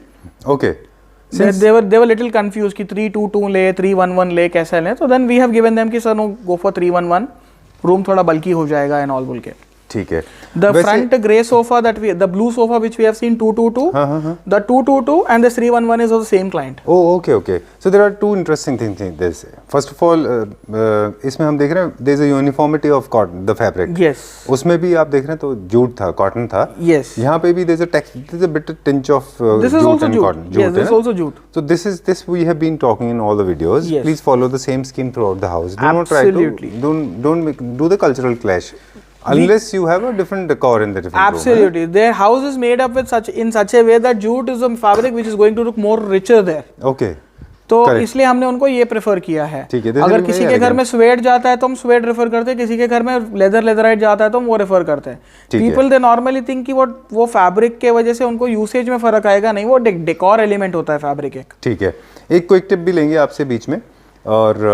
Okay. They were little confused कि 322 ले, 311 ले, कैसे ले. So then we have given them कि sir no, go for 311. Room थोड़ा bulky हो जाएगा and all बोल के. ठीक है. The front grey sofa that the blue sofa which we have seen 222, the 222 and the 311 is of the same client. Oh, okay, okay. So there are two interesting things in this. First of all, इसमें हम देख रहे हैं there is a uniformity of cotton, the fabric. Yes. उसमें भी आप देख रहे हैं तो जूट था, cotton था. Yes. यहाँ पे भी there is a bit tinge of this is jute also and jute. cotton. Yes, this is also jute. So this we have been talking in all the videos. Yes. Please follow the same scheme throughout the house. Do Absolutely. not try to do the cultural clash. Unless you have a different decor in the different Absolutely. room. Their house is made up with such a way that jute is a fabric which is going to look more richer there. Okay. तो इसलिए हमने उनको ये prefer किया है. ठीक है. अगर किसी के घर में स्वेड जाता है तो हम स्वेड रेफर करते हैं, किसी के घर में लेदराइट जाता है तो हम वो रेफर करते हैं. पीपल दे नॉर्मली थिंक कि वो फैब्रिक के वजह से उनको यूसेज में फर्क आएगा. नहीं, वो डेकोर एलिमेंट होता है फैब्रिक एक. ठीक है. एक क्विक टिप भी लेंगे आपसे बीच में और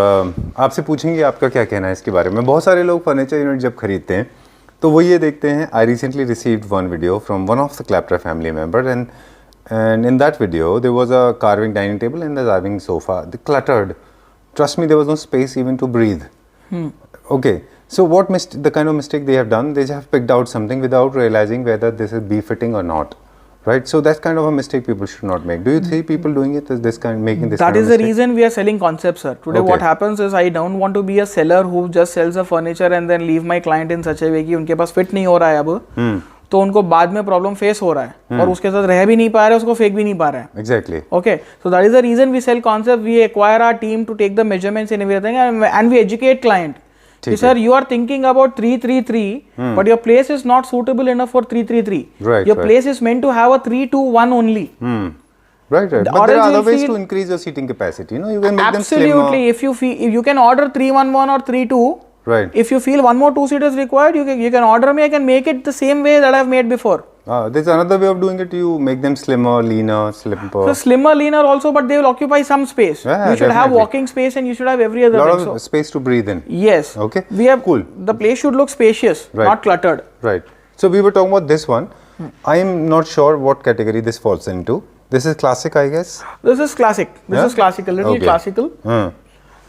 आपसे पूछेंगे आपका क्या कहना है इसके बारे में. बहुत सारे लोग फर्नीचर यूनिट जब खरीदते हैं तो वो ये देखते हैं. I recently received one video from one of the Claptrap family member and in that video there was a carving dining table and the carving sofa. They cluttered. Trust me, there was no space even to breathe. Okay, so the kind of mistake they have done, they have picked out something without realizing whether this is befitting or not. Right, so that's kind of a mistake people should not make. Do you see people doing it this kind, making this? That is the reason we are selling concepts, sir. Today what happens is I don't want to be a seller who just sells the furniture and then leave my client in such a way कि उनके पास fit नहीं हो रहा है अब. तो उनको बाद में प्रॉब्लम फेस हो रहा है और उसके साथ रह भी नहीं पा रहे, उसको फेंक भी नहीं पा रहे हैं. Exactly. Okay, so that is the reason we sell concept. We acquire our team to take the measurements and everything, and we educate client. Sir, you are thinking about 333, but your place is not suitable enough for 333. Right. Your place is meant to have a 321 only. Right. But there are other ways to increase your seating capacity. You can make them slimmer. Absolutely. If you can order 311 or 32. Right. If you feel one more 2-seater is required, you can order me. I can make it the same way that I've made before. There's another way of doing it. You make them slimmer, leaner, slimmer. So slimmer, leaner also, but they will occupy some space. Yeah, you should have walking space and you should have every other thing. Lot of space to breathe in. Yes. Okay. We have cool. The place should look spacious, not cluttered. Right. So we were talking about this one. I am not sure what category this falls into. This is classic, I guess. This is classic. This is classical, little classical.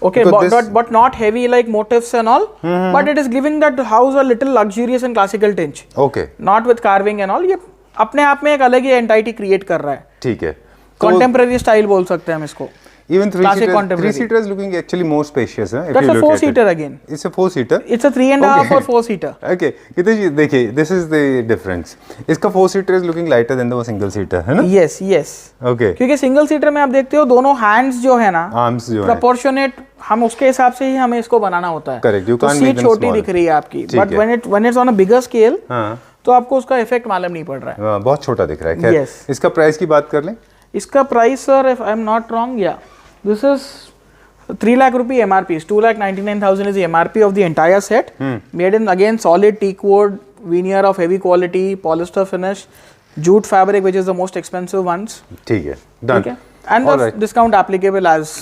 Okay, but not heavy like motifs and all. But it is giving that house a little luxurious and classical tinge. Okay. Not with carving and all. ये अपने आप में एक अलग ही entity create कर रहा है. ठीक है. Contemporary style बोल सकते हैं हम इसको. Even three Classic seater, contemporary. three-seater is looking actually more spacious. If That's you a look at it. 4-seater again. It's a 4-seater. It's a 3.5 or 4-seater. Okay, देखिए, this is the difference. इसका 4-seater is looking lighter than the single-seater, है ना? Yes, yes. Okay. क्योंकि single seater में आप देखते हो दोनों हैंड्स जो है ना, Arms जो है. प्रोपोर्शनेट, हम उसके हिसाब से ही हमें इसको बनाना होता है. Correct. You तो can't make सीट them छोटी small. दिख रही है आपकी, ठीक बट है. when it's on a bigger scale, हाँ. तो आपको उसका इफेक्ट मालूम नहीं पड़ रहा है. बहुत छोटा दिख रहा है. खैर, Yes. इसका प्राइस की बात कर लें. इसका price sir, if I am not wrong, या this is 3 lakh rupee MRP. 2,99,000 is the MRP of the entire set. Made in again solid teak wood, veneer of heavy quality, polyester finish, jute fabric, which is the most expensive ones. ठीक है. Done. ठीक है. And All the right. discount applicable as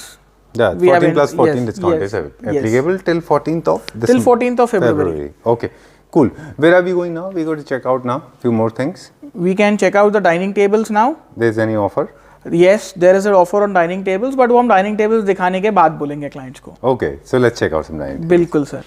Yeah, we have 14 plus 14 yes, discount yes, is yes. applicable till 14th of this Till 14th of February. Okay, cool. Where are we going now? We're going to check out now few more things. We can check out the dining tables now. There's any offer? Yes, there is an offer on dining tables, but वो हम dining tables दिखाने के बाद बोलेंगे clients को. Okay, so let's check out some dining. बिल्कुल sir.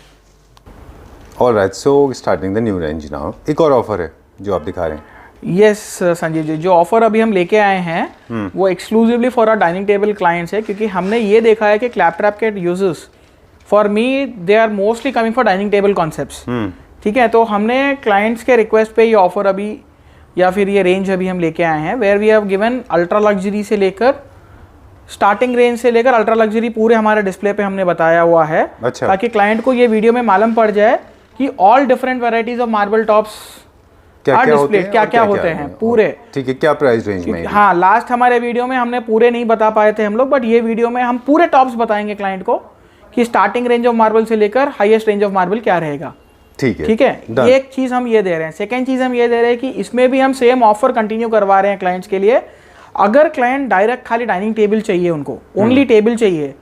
All right, so starting the new range now. एक और ऑफर है जो आप दिखा रहे हैं. यस संजीव जी, जो ऑफर अभी हम लेके आए हैं वो exclusively for our dining table clients है, क्योंकि हमने ये देखा है कि क्लैप ट्रैप के users, for me they are mostly coming for dining table concepts. ठीक है, तो हमने क्लाइंट्स के रिक्वेस्ट पे ये ऑफर अभी या फिर ये रेंज अभी हम लेके आए हैं, where we have given ultra luxury से लेकर स्टार्टिंग रेंज से लेकर अल्ट्रा लग्जरी पूरे हमारे डिस्प्ले पे हमने बताया हुआ है. अच्छा. ताकि क्लाइंट को ये वीडियो में मालूम पड़ जाए कि all different varieties of marble tops क्या होते हैं, क्या होते हैं पूरे. ठीक है, क्या प्राइस रेंज में है? हाँ, लास्ट हमारे वीडियो में हमने पूरे नहीं बता पाए थे हम लोग, बट ये वीडियो में हम पूरे टॉप्स बताएंगे क्लाइंट को कि स्टार्टिंग रेंज ऑफ मार्बल से लेकर हाईएस्ट रेंज ऑफ मार्बल क्या रहेगा. ठीक है, ठीक है. एक चीज हम ये दे रहे हैं. सेकेंड चीज हम ये दे रहे हैं कि इसमें भी हम सेम ऑफर कंटिन्यू करवा रहे हैं क्लाइंट्स के लिए. अगर क्लाइंट डायरेक्ट खाली डाइनिंग टेबल चाहिए, उनको ओनली टेबल चाहिए,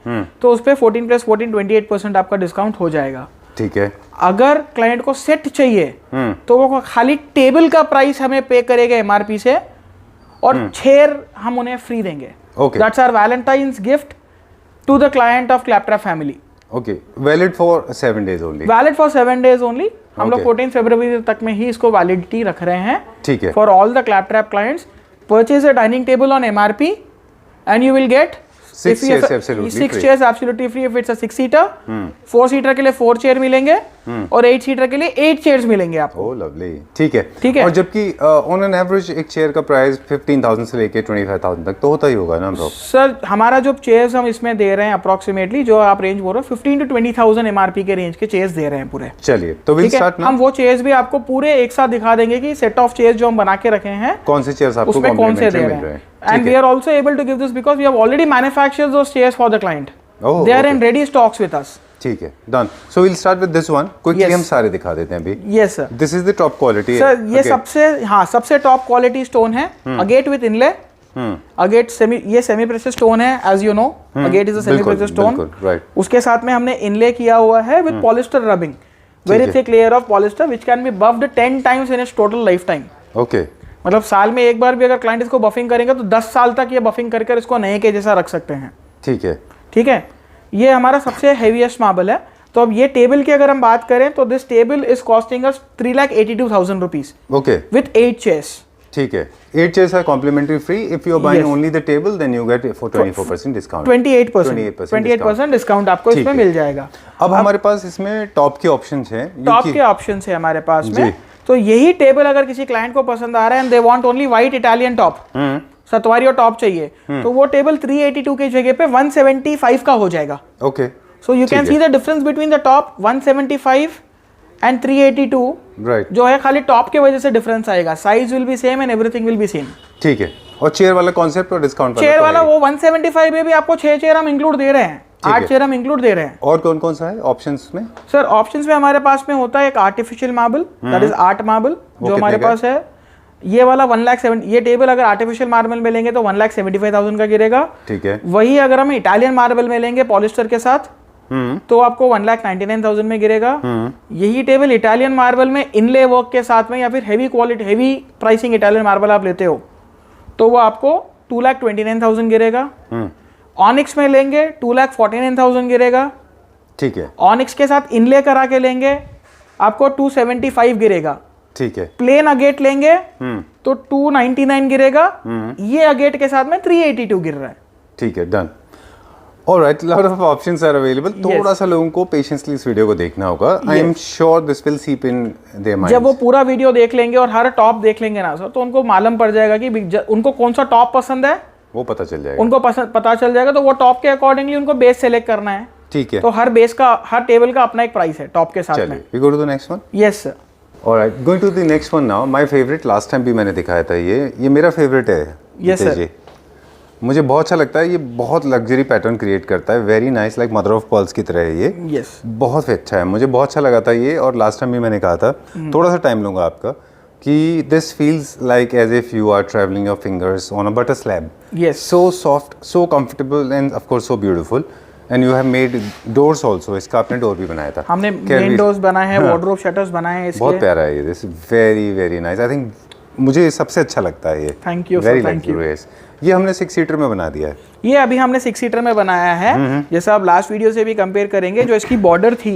तो उस पर 14 + 14 28% आपका डिस्काउंट हो जाएगा. ठीक है. अगर क्लाइंट को सेट चाहिए तो वो खाली टेबल का प्राइस हमें पे करेगा MRP से, और चेयर हम उन्हें फ्री देंगे. That's our Valentine's gift to the client of Claptrap family. Okay, valid for 7 days only. Valid for 7 days only. हम लोग 14 फरवरी तक में ही इसको वैलिडिटी रख रहे हैं. ठीक है. For all the Claptrap clients, purchase a dining table on MRP and you will get 6 chairs absolutely free. 6 chairs absolutely free if it's a 6-seater. 4-seater के लिए 4 चेयर मिलेंगे और 8-seater के लिए 8 चेयर्स मिलेंगे आपको. ओह लवली. ठीक है. ठीक है. और जबकि ऑन एन एवरेज एक चेयर का प्राइस 15,000 से लेके 25,000 तक तो होता ही होगा ना ब्रो? सर, हमारा जो चेयर्स हम इसमें दे रहे हैं अप्रोक्सीमेटली, जो आप रेंज बोल रहे हो, 15 to 20,000 MRP के रेंज के चेयर्स दे रहे हैं पूरे. चलिए, तो विल ठीक है. स्टार्ट ना. हम वो चेयर्स भी आपको पूरे एक साथ दिखा देंगे कि सेट ऑफ चेयर्स जो हम बना के रखे हैं कौन से चेयर्स आपको उसमें कौन से दे मिल रहे रहे हैं. हैं. And we are also able to give this because we have already manufactured those chairs for the client. Oh, they are okay. in ready stocks with us. ठीक है, done. So will start with this one. Quickly Yes. हम सारे दिखा देते हैं अभी. Yes sir. This is the top quality. Sir, ये सबसे टॉप क्वालिटी स्टोन है. Agate with inlay. अगेट ये सेमी प्रेसियस स्टोन है, as you know. Agate is a semi precious stone. Right. उसके साथ में हमने इनले किया हुआ है with polyester rubbing, very thick layer of polyester which can be buffed 10 times in its total lifetime. Okay. मतलब साल में एक बार भी अगर क्लाइंट इसको बफिंग करेंगे तो 10 साल तक ये बफिंग कर इसको नए के जैसा रख सकते हैं. ठीक है. ठीक है. ये हमारा सबसे हेवीएस्ट मार्बल है. तो अब ये टेबल की अगर हम बात करें तो this table is costing us 3,82,000 rupees okay. With 8 chairs. ठीक है. 8 chairs are complimentary free. If you are buying Yes. only the table, then you get for 24% discount. 28% discount आपको इसमें मिल जाएगा. अब हमारे पास इसमें टॉप के ऑप्शंस हैं. टॉप के ऑप्शन है हमारे पास में. तो यही टेबल अगर किसी क्लाइंट को पसंद आ रहा है and they want only white Italian top, statuario और टॉप चाहिए, तो वो टेबल 382 की जगह पे 175 का हो जाएगा. Okay. So you can see the difference between the top 175 and 382. Right. जो है खाली टॉप के वजह से डिफरेंस आएगा. Size will be same and everything will be same. ठीक है. और चेयर वाला कॉन्सेप्ट और डिस्काउंट चेयर वाला वो 175 में भी आपको 6 चेयर हम इंक्लूड दे रहे हैं. 8 चेयर हम इंक्लूड दे रहे हैं. और कौन कौन सा है ऑप्शंस में? सर, ऑप्शंस में हमारे पास में होता है एक artificial marble, that is art marble, जो हमारे पास है. ये वाला 1,70,000. ये टेबल अगर आर्टिफिशियल मार्बल में लेंगे तो 1,75,000 का गिरेगा. ठीक है. वही अगर हम इटालियन मार्बल में लेंगे पॉलिस्टर के साथ तो आपको 1,99,000 में गिरेगा. यही टेबल इटालियन मार्बल में इनले वर्क के साथ में या फिर heavy quality heavy pricing Italian marble आप लेते हो तो वो आपको 2,29,000 गिरेगा. ऑनिक्स में लेंगे 2,49,000 गिरेगा. ठीक है. ऑनिक्स के साथ इनले करा के लेंगे आपको 275 गिरेगा. ठीक है. प्लेन अगेट लेंगे तो 299 गिरेगा. ये अगेट के साथ में 382 गिर रहा है. ठीक है, done. Alright, lot of options are available. थोड़ा सा लोगों को पेशेंसली इस वीडियो को देखना होगा. I am sure this will seep in their minds. जब वो पूरा वीडियो देख लेंगे और हर टॉप देख लेंगे ना सर, तो उनको मालूम पड़ जाएगा कि उनको कौन सा टॉप पसंद है, वो पता चल जाएगा. उनको पता चल जाएगा, तो वो टॉप के अकॉर्डिंगली उनको बेस सेलेक्ट करना है. ठीक है. तो हर बेस का, हर टेबल का अपना एक प्राइस है टॉप के साथ में. We go to the next one. Yes sir. Alright, going to the next one now. My favorite, last time भी मैंने दिखाया था ये मेरा फेवरेट है. Yes sir. मुझे बहुत अच्छा लगता है. ये बहुत लग्जरी पैटर्न क्रिएट करता है. Very nice, like mother of pearls की तरह है ये. Yes. बहुत अच्छा है. मुझे बहुत अच्छा लगा था ये, और लास्ट टाइम भी मैंने कहा था. थोड़ा सा टाइम लूँगा आपका, कि this feels like as if you are travelling your fingers on a butter slab. Yes. So soft, so comfortable and of course so beautiful. And you have made doors also. इसका आपने door भी बनाया था. हमने main doors बनाए हैं, wardrobe shutters बनाए हैं इसके. बहुत प्यारा है ये. This very very nice. I think मुझे सबसे अच्छा लगता है ये. Thank you very sir, thank you. ये हमने 6 सीटर में बना दिया है. ये अभी हमने 6 सीटर में बनाया है. जैसे आप लास्ट वीडियो से भी कंपेयर करेंगे, जो इसकी बॉर्डर थी,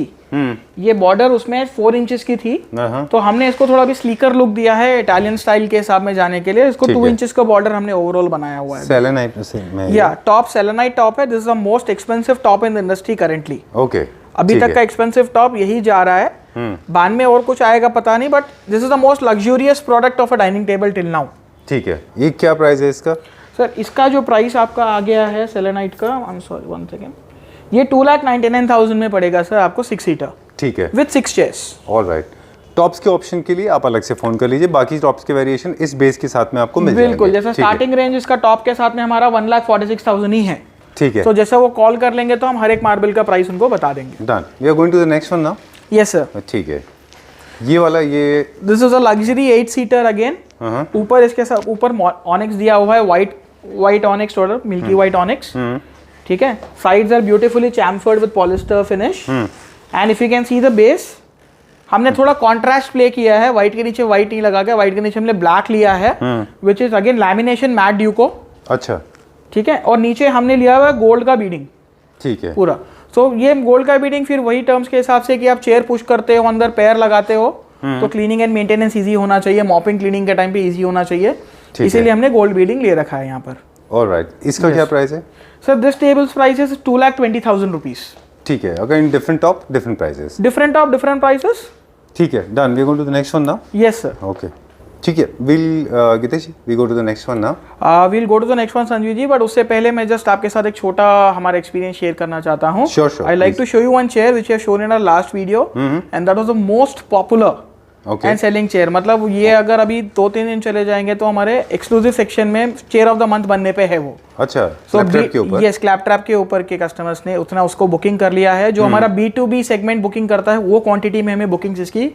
ये बॉर्डर उसमें 4 इंचेस की थी, तो हमने इसको थोड़ा भी स्लीकर लुक दिया है इटालियन स्टाइल के हिसाब में जाने के लिए. इसको 2 इंचेस का बॉर्डर हमने ओवरऑल बनाया हुआ है. सेलेनाइट में या टॉप सेलेनाइट टॉप है. This is the most expensive top in the industry currently. Okay. अभी तक का एक्सपेंसिव टॉप यही जा रहा है. बाद में और कुछ आएगा पता नहीं, but this is the most luxurious product of a dining table till now. ठीक है. ये क्या प्राइस है इसका? सर इसका जो प्राइस आपका आ गया है सेलेनाइट का, आई एम सॉरी 1 सेकेंड, ये 2,99,000 में पड़ेगा सर आपको 6 सीटर. ठीक है. With 6 chairs. ऑलराइट. टॉप्स के ऑप्शन के लिए आप अलग से फोन कर लीजिए. बाकी टॉप्स के वेरिएशन इस बेस के साथ में आपको मिल जाएंगे. बिल्कुल. जैसे स्टार्टिंग रेंज इसका टॉप के साथ में हमारा 1,46,000 ही है. ठीक है. तो जैसे वो कॉल कर लेंगे तो हम हर एक मार्बल का प्राइस उनको बता देंगे. Done. We are going to the next one now. Yes sir. ठीक है. ये वाला, ये this is a luxury 8 seater again. ऊपर इसके साथ ऊपर ऑनिक्स दिया हुआ है, white onyx order, milky white onyx. ठीक है. Sides are beautifully chamfered with polyester finish. And if you can see the base, हमने थोड़ा कॉन्ट्रास्ट प्ले किया है. व्हाइट के नीचे व्हाइट नहीं लगा के, व्हाइट के नीचे हमने ब्लैक लिया है, which is again lamination matte duco. अच्छा. ठीक है. और नीचे हमने लिया हुआ है गोल्ड का बीडिंग. ठीक है. पूरा. सो ये गोल्ड का बीडिंग फिर वही टर्म्स के हिसाब से कि आप चेयर पुश करते हो, अंदर पैर लगाते हो, तो क्लीनिंग एंड मेंटेनेंस इजी होना चाहिए, मॉपिंग क्लीनिंग के टाइम पे इजी होना चाहिए. इसीलिए हमने गोल्ड बीडिंग ले रखा है यहाँ पर. ऑलराइट. इसका क्या प्राइस है? Sir this tables price is 2,20,000 rupees. ठीक है. Again different top, different prices. Different top, different prices. ठीक है. Done. We go to the next one now. Yes sir. Okay. ठीक है. Gitesh, we go to the next one now. We'll go to the next one Sanjeev ji, but उससे पहले मैं just आपके साथ एक छोटा हमारा एक्सपीरियंस शेयर करना चाहता हूँ. Sure. I like to show you one chair which I have shown in our last video, and that was the most popular and selling chair. मतलब ये अगर अभी 2-3 दिन चले जाएंगे तो हमारे एक्सक्लूसिव सेक्शन में चेयर ऑफ द मंथ बनने पे है वो. अच्छा. क्लैप के ऊपर. यस, क्लैप ट्रैप के ऊपर के कस्टमर्स ने उतना उसको बुकिंग कर लिया है. जो हमारा B2B सेगमेंट बुकिंग करता है, वो क्वांटिटी में हमें बुकिंग्स इसकी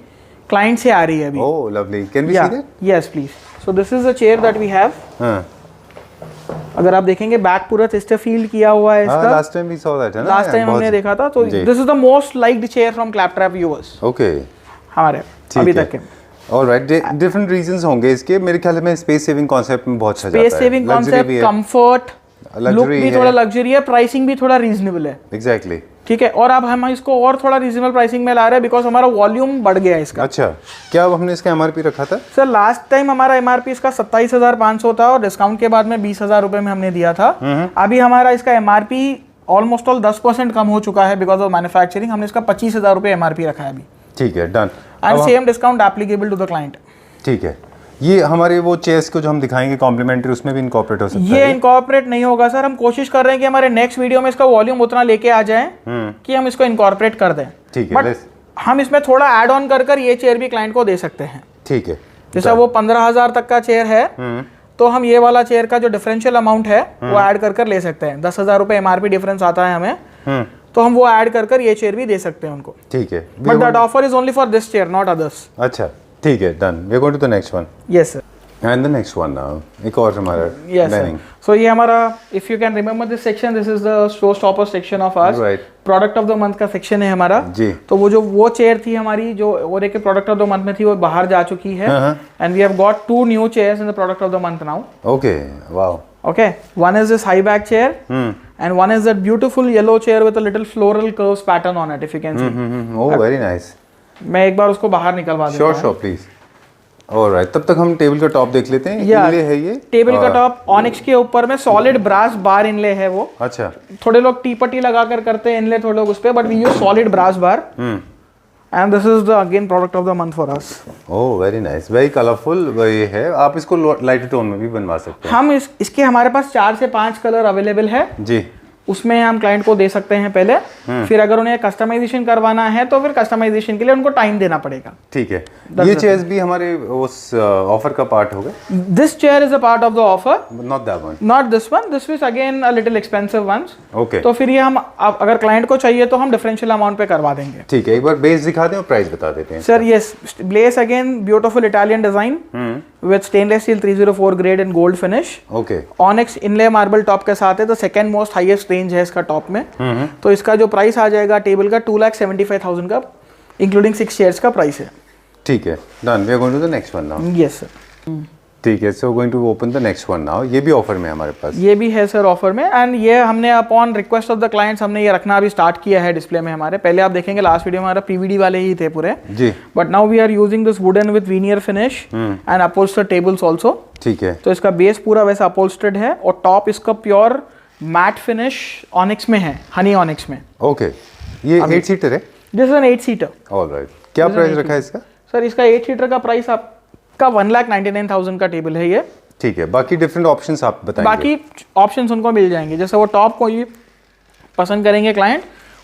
क्लाइंट से आ रही है अभी. Oh lovely. Can we see that? Yes please. So this is a chair that we have. अगर आप देखेंगे बैक पूरा चेस्टरफील्ड किया हुआ है इसका. Last time we saw that, है ना? लास्ट टाइम हमने देखा था. तो this is the most liked chair from Claptrap viewers. Okay. हमारे अभी तक के. ऑलराइट. डिफरेंट रीजंस होंगे इसके. मेरे ख्याल में स्पेस सेविंग कॉन्सेप्ट में बहुत अच्छा जाता है. Space saving concept, comfort, look भी थोड़ा लग्जरी है, प्राइसिंग भी थोड़ा रीजनेबल है. एग्जैक्टली. ठीक है. और अब हम इसको और थोड़ा रीजनेबल प्राइसिंग में ला रहे हैं बिकॉज हमारा वॉल्यूम बढ़ गया है इसका. अच्छा. क्या अब हमने इसका एमआरपी रखा था? सर लास्ट टाइम हमारा एमआरपी इसका 27,500 था और डिस्काउंट के बाद में 20,000 रुपए में हमने दिया था. अभी हमारा इसका एमआरपी ऑलमोस्ट ऑल 10% कम हो चुका है बिकॉज ऑफ मैन्युफैक्चरिंग. हमने इसका 25,000 रुपए एमआरपी रखा है अभी. ठीक है. Done. And same discount applicable to the client. ठीक है. ये हमारे वो चेयर्स को जो हम दिखाएंगे कॉम्प्लीमेंटरी, उसमें भी इनकॉर्पोरेट हो सकता है? ये इनकॉर्पोरेट नहीं होगा सर. हम कोशिश कर रहे हैं कि हमारे नेक्स्ट वीडियो में इसका वॉल्यूम उतना लेके आ जाए कि हम इसको इनकॉर्पोरेट कर दें. ठीक है. बट हम इसमें थोड़ा ऐड ऑन कर ये चेयर भी क्लाइंट को दे सकते हैं. ठीक है. जैसा वो 15,000 तक का चेयर है, तो हम ये वाला चेयर का जो डिफरेंशियल अमाउंट है वो ऐड कर ले सकते हैं. 10,000 रुपए एमआरपी डिफरेंस आता है हमें, तो हम वो ऐड कर ये चेयर भी दे सकते हैं उनको. ठीक है. But that offer is only for this chair, not others. अच्छा. ठीक है. Done. We are going to the next one. Yes sir. And the next one now. एक और हमारा डाइनिंग. सो ये हमारा, if you can remember this section, this is the show stopper section of ours. Right. Product of the month का section है हमारा जी. तो वो चेयर थी हमारी जो और एक प्रोडक्ट ऑफ द मंथ में थी, वो बाहर जा चुकी है. And we have got 2 new chairs in the product of the month now. Okay. Wow. Okay, one is this high back chair, and one is that beautiful yellow chair with a little floral curves pattern on it. If you can see. Oh, very nice. मैं एक बार उसको बाहर निकलवा देता हूँ. Sure, please. Alright, तब तक हम टेबल का टॉप देख लेते हैं। या इनले है ये टेबल का टॉप ऑनिक्स के ऊपर में सॉलिड ब्रास बार इनले है वो। अच्छा, थोड़े लोग टी पट्टी लगा कर करते हैं इनले, थोड़े लोग उस पे, but we use solid brass bar and this is the again product of the month for us. Oh very nice, very colourful ये है। आप इसको लाइट टोन में भी बनवा सकते हैं। हम इसके हमारे पास 4 से 5 कलर अवेलेबल है जी, उसमें हम क्लाइंट को दे सकते हैं पहले, फिर अगर उन्हें कस्टमाइजेशन करवाना है तो फिर कस्टमाइजेशन के लिए उनको टाइम देना पड़ेगा। ठीक है। ये चेयर्स भी हमारे उस ऑफर का पार्ट होगा? This chair is a part of the offer, not that one, not this one, this is again a little expensive ones. Okay, तो फिर ये हम अगर क्लाइंट को चाहिए तो हम डिफरेंशियल अमाउंट पे करवा देंगे। ठीक है। एक बार बेस दिखा दें और प्राइस बता देते हैं sir yes, bless again beautiful Italian design with stainless steel 304 grade in gold finish. Okay, onyx inlay marble top के साथ है, तो सेकंड मोस्ट हाईएस्ट रेंज है इसका टॉप में। तो इसका जो प्राइस आ जाएगा टेबल का 2,75,000 का, इंक्लूडिंग 6 चेयर्स का प्राइस है। ठीक है, done. We are going to the next one now. Yes sir, ठीक है, so going to open the next one now. ये भी ऑफर में है हमारे पास? ये भी है सर ऑफर में, एंड ये हमने upon request of the clients हमने ये रखना अभी स्टार्ट किया है डिस्प्ले में हमारे। पहले आप देखेंगे लास्ट वीडियो में हमारा पीवीडी वाले ही थे पूरे जी, but now we are using this wooden with veneer finish and upholstered tables also. ठीक है, तो इसका बेस पूरा वैसा अपहोल्स्टर्ड है और टॉप इसका प्योर मैट फिनिश ऑनिक्स में है, हनी ऑनिक्स में। ओके। ये 8 सीटर है? This is N 8 seater. Alright, क्या प्राइस रखा है इसका? सर इसका 8 सीटर का प्राइस आपका 1,99,000 का टेबल है ये। ठीक है, बाकी डिफरेंट ऑप्शंस आप बताएंगे? बाकी ऑप्शंस उनको मिल जाएंगे, जैसे वो टॉप को ही पसंद करेंगे क्लाइंट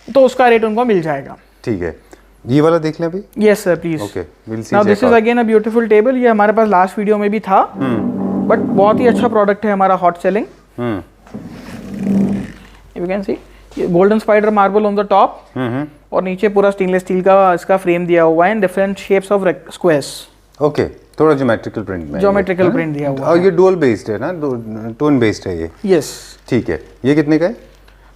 तो उसका रेट उनको मिल जाएगा। ठीक है, ये वाला देख लें अभी? Yes sir please. Okay, will see. Now this is again a beautiful table, ये हमारे पास लास्ट वीडियो में भी था बट बहुत ही अच्छा प्रोडक्ट है हमारा, hot selling. You can C golden spider marble on the top और नीचे पूरा स्टेनलेस स्टील का इसका फ्रेम दिया हुआ है in different shapes of squares. Okay, थोड़ा ज्योमेट्रिकल प्रिंट में, ज्योमेट्रिकल प्रिंट दिया हुआ और ये डुअल बेस्ड है ना, टोन बेस्ड है ये? यस। ठीक है, ये कितने का है?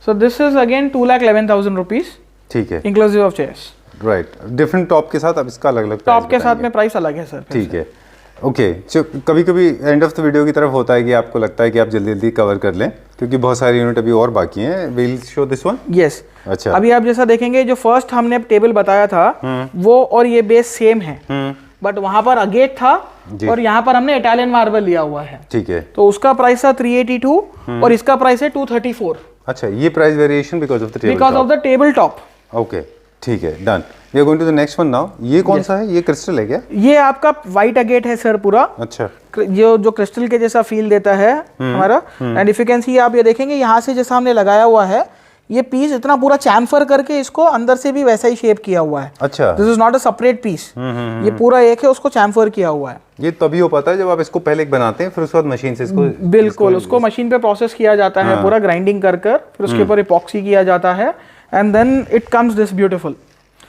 सो दिस इज अगेन 2,11,000 रुपीज ठीक है, inclusive of chairs. Right. Different top के साथ अब इसका अलग अलग टॉप के साथ में प्राइस अलग है सर। ठीक है, ओके। कभी कभी एंड ऑफ द वीडियो की तरफ होता है कि आपको लगता है कि आप जल्दी जल्दी कवर कर लें क्योंकि बहुत सारी यूनिट अभी और बाकी हैं। Will show this one? Yes. अच्छा, अभी आप जैसा देखेंगे जो फर्स्ट हमने टेबल बताया था वो और ये बेस सेम है बट वहां पर अगेट था और यहाँ पर हमने इटालियन मार्बल लिया हुआ है। ठीक है, तो उसका प्राइस था 382 और इसका प्राइस है 234। अच्छा, ये price variation because of the table? Because of the table top. Okay, ठीक है, done. We are going to the next one now. ये कौन सा है? ये क्रिस्टल है क्या? ये आपका व्हाइट अगेट है सर पूरा। अच्छा, जो क्रिस्टल के जैसा फील देता है हमारा। एंड इफ यू कैन सी, आप ये देखेंगे यहाँ से जैसा हमने लगाया हुआ है ये पीस इतना पूरा चैम्फर करके इसको अंदर से भी वैसा ही शेप किया हुआ है। अच्छा, this is not a separate piece, ये पूरा एक है, उसको चैम्फर किया हुआ है। ये तभी हो पाता है जब आप इसको पहले एक बनाते हैं फिर उसके बाद मशीन से इसको बिल्कुल उसको मशीन पे प्रोसेस किया जाता है पूरा ग्राइंडिंग कर फिर उसके ऊपर इपॉक्सी किया जाता है and then it comes this beautiful.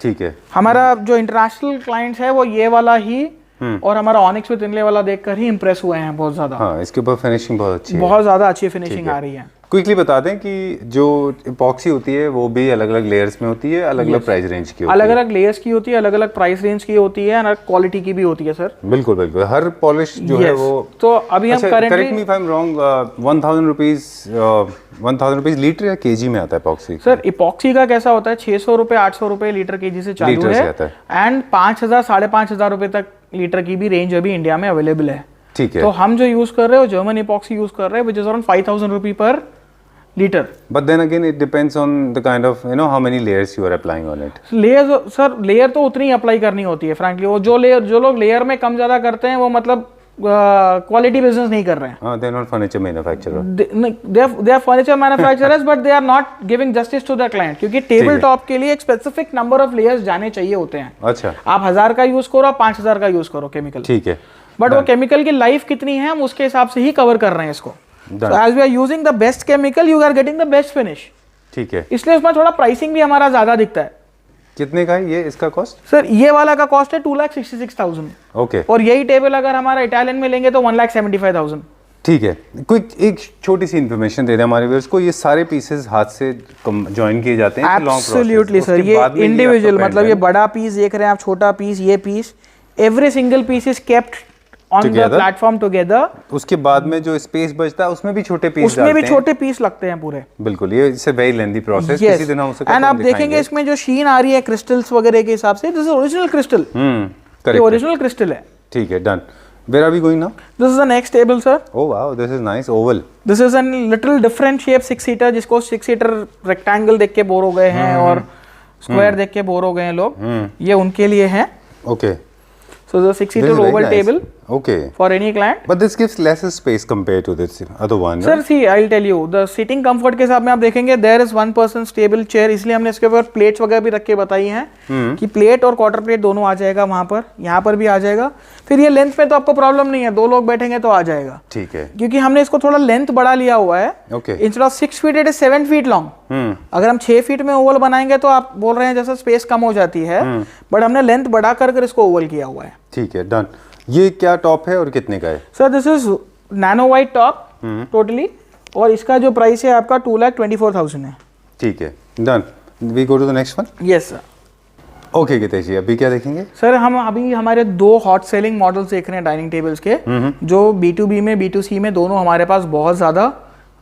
ठीक है, हमारा जो इंटरनेशनल क्लाइंट्स है वो ये वाला ही और हमारा ऑनिक्स विद इनले वाला देखकर ही इंप्रेस हुए हैं बहुत ज्यादा। हाँ, इसके ऊपर फिनिशिंग बहुत अच्छी है, बहुत ज्यादा अच्छी फिनिशिंग आ रही है। क्विकली बता दें कि जो इपॉक्सी होती है वो भी अलग अलग लेयर्स में होती है, अलग अलग प्राइस रेंज की होती है, अलग अलग लेयर्स की होती है, अलग अलग प्राइस रेंज की होती है, अलग क्वालिटी की भी होती है सर। बिल्कुल बिल्कुल, हर पॉलिश जो है वो। तो अभी हम correct me if I am wrong, 1000 rupees litre या केजी में आता है इपॉक्सी? सर इपॉक्सी का कैसा होता है 600 रुपए 800 रुपए लीटर केजी से चालू है एंड 5,000 5,500 रुपए तक लीटर की भी रेंज अभी इंडिया में अवेलेबल है। ठीक है, तो हम जो यूज कर रहे हो जर्मन इपॉक्सी यूज कर रहे हैं which is around 5,000 rupee per litre. But then again it depends on the kind of how many layers you are applying on it. Layer sir, layer तो उतनी अप्लाई करनी होती है फ्रैंकली। वो जो लोग लेयर में कम ज्यादा करते हैं वो मतलब क्वालिटी बिजनेस नहीं कर रहे हैं। They are not furniture manufacturer, they are furniture manufacturers but they are not giving justice to the client क्योंकि टेबल टॉप के लिए एक स्पेसिफिक नंबर ऑफ लेयर्स जाने चाहिए होते हैं। अच्छा, आप 1000 का यूज करो, आप 5000 का यूज करो केमिकल। ठीक है, बट वो केमिकल की लाइफ कितनी है हम उसके हिसाब से ही कवर कर रहे हैं इसको। So as we are using the best chemical, you are getting the best finish. ठीक है, इसलिए उसमें थोड़ा प्राइसिंग भी हमारा ज्यादा दिखता है। कितने का है ये, इसका कॉस्ट? सर ये वाला का कॉस्ट है 2,66,000। ओके, और यही टेबल अगर हमारा इटालियन में लेंगे तो 1,75,000। ठीक है। क्विक एक छोटी सी इन्फॉर्मेशन दे दें हमारे व्यूअर्स को, ये सारे पीसेस हाथ से ज्वाइन किए जाते हैं? एब्सोल्युटली सर, ये इंडिविजुअल मतलब ये बड़ा पीस देख रहे हैं आप, छोटा पीस, ये piece, every single piece is kept on the platform together. उसके बाद में जो स्पेस बचता है उसमें भी छोटे पीस उसमें भी छोटे पीस लगते हैं पूरे। बिल्कुल, ये it's a very lengthy process, किसी दिन हम उसे एंड आप देखेंगे इसमें जो शीन आ रही है क्रिस्टल्स वगैरह के हिसाब से, this is original crystal. Correct, original crystal है। ठीक है, done. Where are we going now? This is the next table, sir. Oh wow, this is nice, oval. This is a little different shape 6-seater, जिसको 6-seater rectangle देख के bore हो गए हैं और square देख के बोर हो गए हैं लोग, ये उनके लिए है. Okay. So the 6-seater This is very oval nice. table Okay. for any client. But this gives less space compared to this other one. Sir, right? see, I'll tell you, the sitting comfort के हिसाब में आप देखेंगे there is one person stable chair, इसलिए हमने इसके ऊपर plates वगैरह भी रख के बताई हैं कि प्लेट और क्वार्टर प्लेट दोनों आ जाएगा वहाँ पर, यहाँ पर भी आ जाएगा. फिर ये लेंथ में तो आपको प्रॉब्लम नहीं है, 2 लोग बैठेंगे तो आ जाएगा, ठीक है. क्योंकि हमने इसको थोड़ा लेंथ बढ़ा लिया हुआ है. Okay. Instead of 6 feet it is 7 feet long. अगर हम 6 फीट में ओवल बनाएंगे तो आप बोल रहे हैं जैसा स्पेस कम हो जाती है, बट हमने लेंथ बढ़ा कर इसको ओवल किया हुआ है. ठीक है, डन. ये क्या टॉप है और कितने का है? Sir this is nano white top totally, और इसका जो प्राइस है आपका 2,24,000 है. ठीक है, done. We go to the next one. Yes sir. Okay Gitesh ji, अभी क्या देखेंगे? सर हम अभी हमारे 2 हॉट सेलिंग मॉडल्स देख रहे हैं डाइनिंग टेबल्स के, जो B2B में B2C में दोनों हमारे पास बहुत ज़्यादा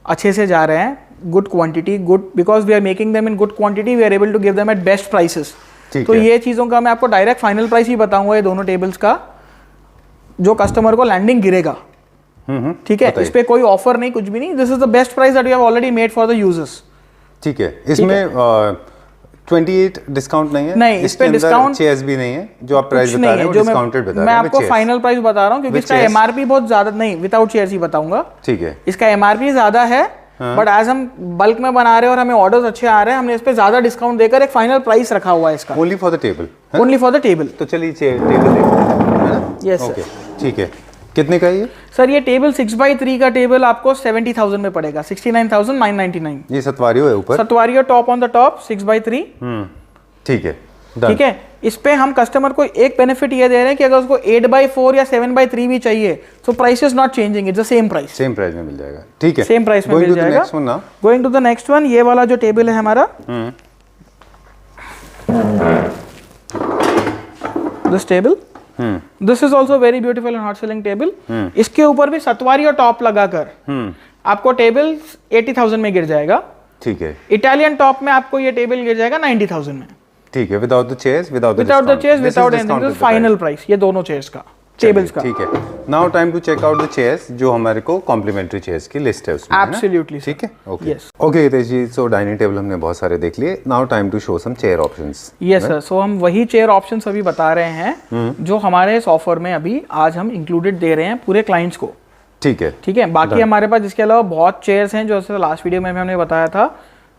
अच्छे से जा रहे हैं. Good quantity, good, because we are making them in good quantity, we are able to give them at best prices. तो ये चीज़ों का मैं आपको डायरेक्ट फाइनल प्राइस ही बताऊंगा ये दोनों टेबल्स का, जो कस्टमर को लैंडिंग गिरेगा. ठीक है, इस पे कोई ऑफर नहीं, कुछ भी नहीं. This is the best price that we have already made for the users. ठीक है, इसमें 28 डिस्काउंट नहीं है? नहीं, इस पे डिस्काउंट चेयर्स भी नहीं है. जो आप प्राइस बता रहे हैं वो डिस्काउंटेड बता रहे हैं. मैं आपको फाइनल प्राइस बता रहा हूँ क्योंकि इसका एमआरपी बहुत ज्यादा नहीं, विदाउट चेयर्स ही बताऊंगा. ठीक है, इसका एमआरपी ज्यादा है, बट एज हम बल्क में बना रहे हैं और हमें ऑर्डर्स अच्छे आ रहे हैं, हमने इस पे ज्यादा डिस्काउंट देकर एक फाइनल प्राइस रखा हुआ है इसका. Only for the table. Only for the table. तो चलिए टेबल देखते हैं. यस ओके, ठीक है. कितने का है ये? सर ये टेबल 6x3 का टेबल आपको 70,000 में पड़ेगा, 69,999. ये सतवारियो है ऊपर? Statuario top on the top 6x3. ठीक है, ठीक है. इस पे हम कस्टमर को एक बेनिफिट ये दे रहे हैं कि अगर उसको 8x4 या 7x3 भी चाहिए, so price is not changing, it's the same price. Same price में मिल जाएगा. ठीक है, सेम प्राइस में मिल जाएगा. Going to the next one, ये वाला जो टेबल है हमारा, this table, this is also very beautiful and hot selling table. इसके ऊपर भी सतवारी और टॉप लगाकर आपको टेबल 80,000 में गिर जाएगा. ठीक है. इटालियन टॉप में आपको ये टेबल गिर जाएगा 90,000 में. ठीक है, without the chairs, without the chairs, without anything. Final price ये दोनों चेयर्स का, टेबल्स का. ठीक है. Now time to check out the chairs, जो हमारे को कॉम्प्लीमेंट्री चेयर्स की लिस्ट है उसमें. एब्सोल्युटली. ठीक है, okay. Okay Hitesh ji, so dining table हमने बहुत सारे देख लिए. Now time to show some chair options. Yes sir. सो हम वही चेयर ऑप्शंस अभी बता रहे हैं जो हमारे इस ऑफर में अभी आज हम इंक्लूडेड दे रहे हैं पूरे क्लाइंट्स को. ठीक है, ठीक है. बाकी हमारे पास इसके अलावा बहुत चेयर्स हैं, जो लास्ट वीडियो में हमने बताया था.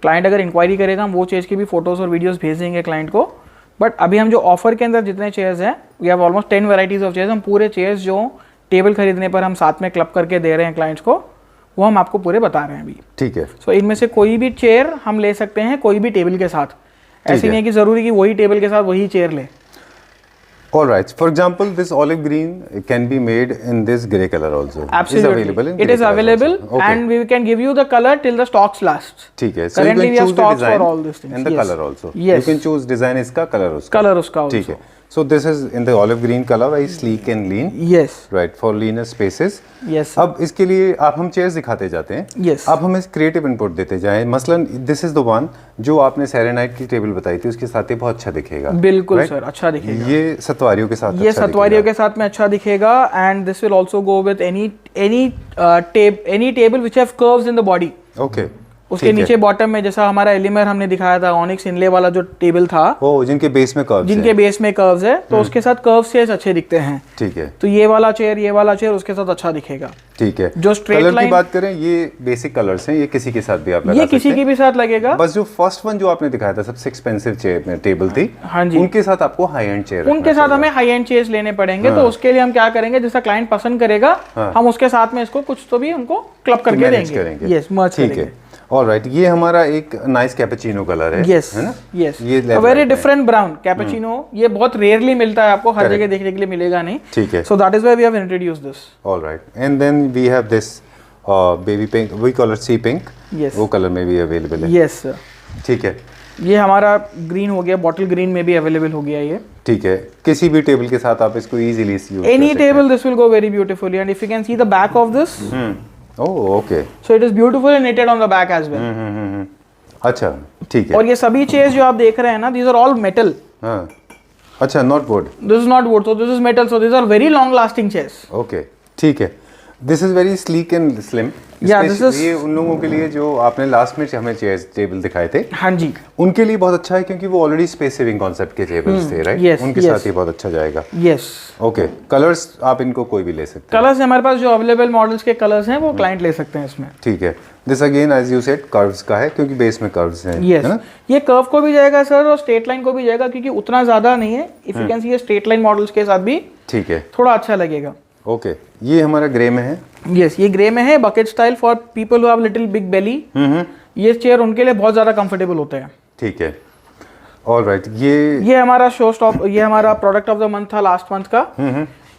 क्लाइंट अगर इंक्वायरी करेगा हम वो चेयर्स की भी फोटोज और वीडियोस भेज देंगे क्लाइंट को. बट अभी हम जो ऑफर के अंदर जितने चेयर्स हैं, we have almost 10 varieties of chairs. हम पूरे चेयर्स जो टेबल खरीदने पर हम साथ में क्लब करके दे रहे हैं क्लाइंट्स को, वो हम आपको पूरे बता रहे हैं अभी. ठीक है. सो इनमें से कोई भी चेयर हम ले सकते हैं कोई भी टेबल के साथ. ऐसे नहीं है कि जरूरी कि वही टेबल के साथ वही चेयर ले. All right. For example, this olive green can be made in this grey color also. Absolutely. It is available Okay. and we can give you the color till the stocks last. ठीक है. So Currently you we can have choose the stocks for design all these things. and the Yes. color also. Yes. You can choose design इसका, color उसका. Color उसका also. ठीक है. So this is in the olive green color, very sleek and lean. Yes. Right, for leaner spaces. Yes. अब इसके लिए आप हम चेयर्स दिखाते जाते हैं. Yes. आप हमें क्रिएटिव इनपुट देते जाएं. मसलन दिस इज द वन जो आपने सेरेनाइट की टेबल बताई थी, उसके साथ ये बहुत अच्छा दिखेगा. बिल्कुल सर, अच्छा दिखेगा. ये सतवारियों के साथ ये सतवारियों के साथ में अच्छा दिखेगा. And this will also go with any table which have curves in the body. Okay. उसके नीचे बॉटम में जैसा हमारा एलिमेर हमने दिखाया था, ऑनिक्स इनले वाला जो टेबल था, वो जिनके बेस में कर्व्स जिनके बेस में कर्व्स है, तो उसके साथ कर्व्स चेयर्स अच्छे दिखते हैं. ठीक है. तो ये वाला चेयर उसके साथ अच्छा दिखेगा. ठीक है. जो स्ट्रेट कलर लाइन की बात करें, ये बेसिक कलर्स हैं, ये किसी के साथ भी आप लगा सकते हैं. ये किसी के भी साथ लगेगा. बस जो फर्स्ट वन जो आपने दिखाया था सबसे एक्सपेंसिव चेयर टेबल थी, हाँ जी, उनके साथ आपको हाई एंड चेयर, उनके साथ हमें हाई एंड चेयर्स लेने पड़ेंगे. तो उसके लिए हम क्या करेंगे, जैसा क्लाइंट पसंद करेगा हम उसके साथ में इसको कुछ तो भी उनको क्लब करके देंगे. यस, मर्ज करेंगे. ऑलराइट. ये हमारा एक नाइस कैपेचिनो कलर है. यस, है ना? यस. ये वेरी डिफरेंट ब्राउन कैपेचिनो. ये बहुत रेयरली मिलता है, आपको हर जगह देखने के लिए मिलेगा नहीं. ठीक है. So that is why we have introduced this. Alright. And then we have this baby pink, we call it sea pink. Yes, वो कलर में भी अवेलेबल है. Yes sir. ठीक है. ये हमारा ग्रीन हो गया, बॉटल ग्रीन में भी अवेलेबल हो गया ये. ठीक है. किसी भी टेबल के साथ आप इसको इजीली यूज कर सकते हैं. Any table this will go very beautifully. And if you can see the back of this, oh okay. So it is beautifully knitted on the back as well. अच्छा, ठीक है. और ये सभी चेयर्स जो आप देख रहे हैं ना, दीज आर ऑल मेटल. हाँ. अच्छा, not would. This is not wood, so this is metal. So these are very long lasting chairs. Okay, ठीक है. This is very sleek and slim. Yeah, this is- ये उन लोगों के लिए जो आपने लास्ट में हमें चेयर्स टेबल दिखाए थे, हाँ जी. उनके लिए बहुत अच्छा है क्योंकि वो ऑलरेडी स्पेस सेविंग कॉन्सेप्ट के टेबल्स थे, राइट? yes, उनके yes. साथ ये बहुत अच्छा जाएगा. Yes. ओके, कलर्स आप इनको कोई भी ले सकते हैं. कलर्स हमारे पास जो अवेलेबल मॉडल्स के कलर्स हैं वो क्लाइंट ले सकते हैं इसमें. ठीक है. This again as you said curves का है क्योंकि बेस में कर्व्स हैं, यस है ना? ये कर्व को भी जाएगा सर और स्ट्रेट लाइन को भी जाएगा क्योंकि उतना ज़्यादा नहीं है. इफ यू कैन सी ये स्ट्रेट लाइन मॉडल्स के साथ भी ठीक है. थोड़ा अच्छा लगेगा. ओके, ये हमारा ग्रे में है. यस ये ग्रे में है, bucket style for people who have little big belly. ये चेयर उनके लिए बहुत ज़्यादा कंफर्टेबल होते हैं. ठीक है. ऑलराइट, ये हमारा शो स्टॉप, ये हमारा प्रोडक्ट ऑफ द मंथ था लास्ट मंथ का.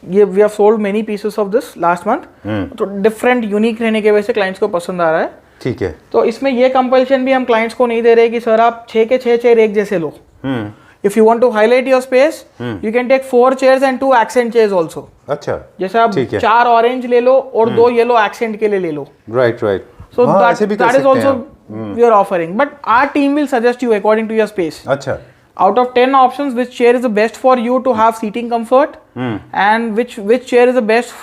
ये we have sold many pieces of this last month. तो डिफरेंट यूनिक रहने की वजह से क्लाइंट्स को पसंद आ रहा है. ठीक है. तो इसमें ये कंपल्शन भी हम क्लाइंट्स को नहीं दे रहे कि सर आप 6 के 6 चेयर एक जैसे लो. If you want to highlight your space you can take 4 chairs and 2 accent chairs also. अच्छा, जैसे आप ठीक है. 4 ऑरेंज ले लो और 2 येलो एक्सेंट के लिए ले लो. Right right. So हाँ, ऐसे भी कर that is सकते हैं also आप. we are offering, but our team will suggest you according to your space. अच्छा. Out of 10 options, which chair is the best for you to have seating comfort, and which chair is the best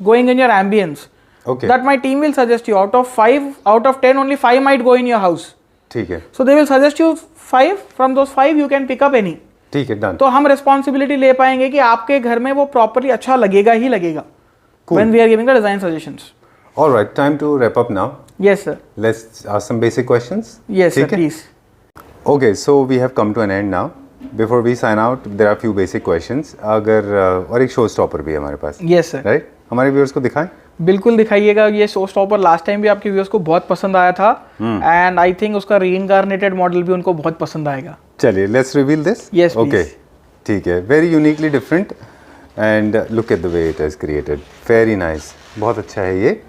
going in your ambience. Okay. That my team will suggest you. Out of 10, only 5 might go in your house. ठीक है. So they will suggest you 5. From those 5, you can pick up any. ठीक है, done. तो हम responsibility ले पाएंगे कि आपके घर में वो properly अच्छा लगेगा ही लगेगा. Cool. When we are giving the design suggestions. Alright, time to wrap up now. Yes, sir. Let's ask some basic questions. Yes, sir. ठीक है? Please. Okay, so we have come to an end now. Before we sign out, there are few basic questions. अगर और एक show stopper भी है हमारे पास, Yes, sir. Right? हमारे viewers को दिखाएं. बिल्कुल दिखाइएगा. ये शो स्टॉपर लास्ट टाइम भी आपके व्यूअर्स को बहुत पसंद आया था एंड आई थिंक उसका रीइंकार्नेटेड मॉडल भी उनको बहुत पसंद आएगा. चलिए, let's reveal this. Yes, please. Okay, ठीक है. Very uniquely different and look at the way it is created. Very nice, बहुत अच्छा है ये.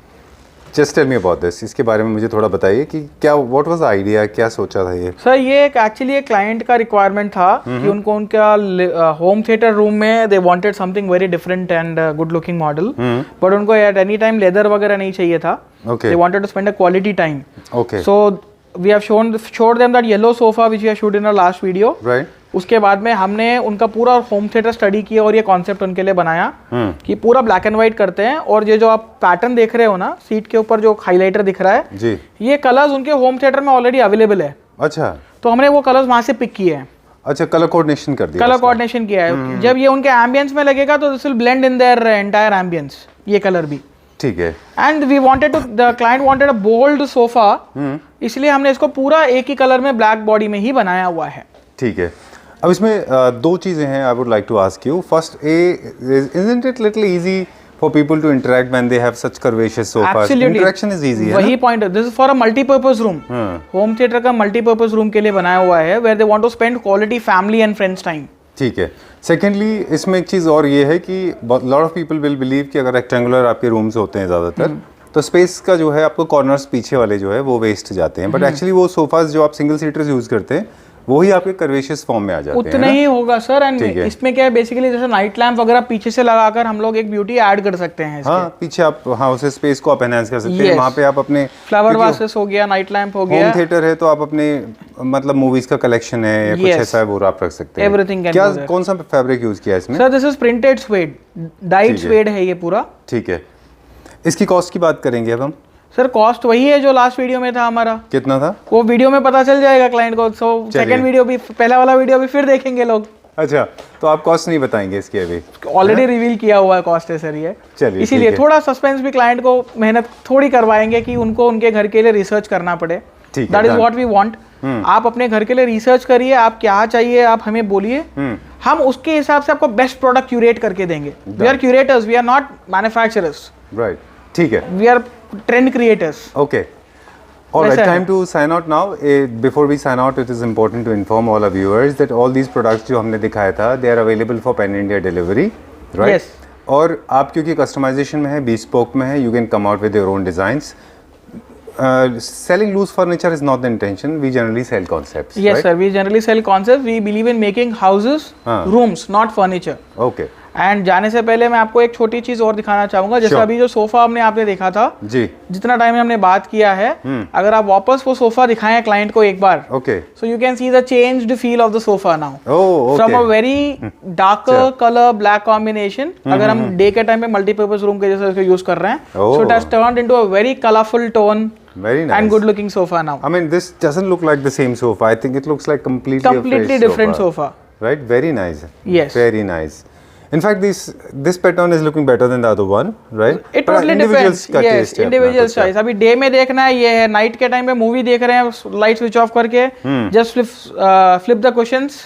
Just tell me about this. इसके बारे में मुझे थोड़ा बताइए कि क्या, व्हाट वाज द आइडिया, क्या सोचा था ये? सर ये एक एक्चुअली एक क्लाइंट का रिक्वायरमेंट था कि उनको उनका होम थिएटर रूम में they wanted something very different and good looking model, but उनको एट एनी टाइम लेदर वगैरह नहीं चाहिए था. Okay. They wanted to spend a quality time. Okay. So we have showed them that yellow sofa which we have shoot in our last video. Right. उसके बाद में हमने उनका पूरा होम थिएटर स्टडी किया और ये कॉन्सेप्ट उनके लिए बनाया कि पूरा ब्लैक एंड व्हाइट करते हैं. और ये जो आप पैटर्न देख रहे हो ना सीट के ऊपर जो हाइलाइटर दिख रहा है, जी. ये कलर्स उनके होम थिएटर में ऑलरेडी अवेलेबल है. अच्छा. तो हमने वो कलर्स वहां से पिक किए हैं. अच्छा, कलर कोऑर्डिनेशन कर दिया. कलर कोऑर्डिनेशन किया है. जब ये उनके एम्बियंस में लगेगा तो this will blend in their entire ambience, ये कलर भी. ठीक है. And we wanted to, the client wanted a bold sofa, इसलिए हमने इसको पूरा एक ही कलर में ब्लैक बॉडी में ही बनाया हुआ है. ठीक है. अब इसमें दो चीज़ें हैं. I would like to ask you. First, isn't it little easy for people to interact when they have such curvaceous sofas? Absolutely. Interaction is easy, है वही ना? Point. This is for a multipurpose room. Home theatre का multipurpose room के लिए बनाया हुआ है where they want to spend quality family and friends time. ठीक है. सेकेंडली, इसमें एक चीज़ और ये है कि lot of people will believe कि अगर रेक्टेंगुलर आपके रूम्स होते हैं ज़्यादातर, तो स्पेस का जो है आपको कॉर्नर्स पीछे वाले जो है वो वेस्ट जाते हैं. बट एक्चुअली वो सोफाज जो आप सिंगल सीटर्स यूज़ करते हैं वो ही आपके कर्वेशियस फॉर्म में आ जाते हैं. उतना ही होगा सर. एंड ठीक है. इसमें क्या है बेसिकली, जैसे नाइट लैंप वगैरह पीछे से लगाकर हम लोग एक ब्यूटी ऐड कर सकते हैं. हाँ, पीछे आप, हाँ, उसे स्पेस को आप एनहांस कर सकते हैं. वहाँ पे आप अपने फ्लावर वासेस हो गया, नाइट लैंप हो गया. होम थिएटर है तो आप अपने मतलब मूवीज का कलेक्शन है या कुछ Yes. ऐसा है वो आप रख सकते हैं. Everything can क्या, go there. कौन सा फैब्रिक यूज किया है इसमें? Sir this is printed swayed, died ठीक है. स्वेड है ये पूरा. ठीक है. इसकी कॉस्ट की बात करेंगे अब हम. सर कॉस्ट वही है जो लास्ट वीडियो में था हमारा. कितना था? वो वीडियो में पता चल जाएगा क्लाइंट को. सो सेकंड वीडियो भी, पहला वाला वीडियो भी फिर देखेंगे लोग. अच्छा, तो आप कॉस्ट नहीं बताएंगे इसकी अभी? ऑलरेडी रिवील किया हुआ है कॉस्ट है सर ये. चलिए, इसीलिए ठीक है. थोड़ा सस्पेंस भी क्लाइंट को मेहनत थोड़ी करवाएंगे कि उनको उनके घर के लिए रिसर्च करना पड़े. ठीक है, that is done. What we want. आप अपने घर के लिए रिसर्च करिए, आप क्या चाहिए आप हमें बोलिए, हम उसके हिसाब से आपको बेस्ट प्रोडक्ट क्यूरेट करके देंगे. We are curators, we are not manufacturers. Right. ठीक है. We are trend creators. Okay. All right, वैसा है. time to sign out now. Before we sign out, it is important to inform all our viewers that all these products जो हमने दिखाया था, they are available for pan India delivery, right? Yes. और आप क्योंकि customization में है, bespoke में है, you can come out with your own designs. Selling loose furniture is not the intention. We generally sell concepts. Yes, right? sir. We generally sell concepts. We believe in making houses, हाँ. rooms, not furniture. Okay. And जाने से पहले मैं आपको एक छोटी चीज और दिखाना चाहूंगा, जैसे Sure. अभी जो सोफा हमने आपने देखा था, जी, जितना टाइम हमने बात किया है, अगर आप वापस वो सोफा दिखाएं क्लाइंट को एक बार, okay, so you can see the changed feel of the sofa now. Oh From a okay, very darker color black combination, अगर हम डे के टाइम पे मल्टीपर्पज रूम के जैसे इसको यूज कर रहे हैं, so it has turned into a very colorful tone very nice. and good looking sofa now. I mean, this doesn't look like the same sofa. I think it looks like completely a Completely fresh different sofa. Right? Very nice. Yes. Very nice. In fact, this pattern is looking better than the other one, right? It But totally individuals depends. का Yes, taste है अपना individual खुद का. choice. अभी day में देखना है ये है, नाइट के टाइम पे मूवी देख रहे हैं, लाइट स्विच ऑफ करके, just flip the cushions,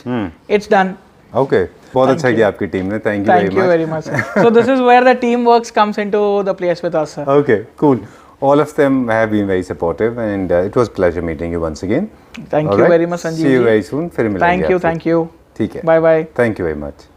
it's done. Okay. बहुत अच्छा किया आपकी टीम ने. Thank you Thank you very much. So this is where the teamwork comes into the place with us, sir. Okay, cool. All of them have been very supportive, and it was pleasure meeting you once again. Thank All you right? very much, Sanjeev See you ji. very soon. फिर मिलेंगे Thank you, आपसे. thank you. ठीक है. Bye bye. Thank you very much.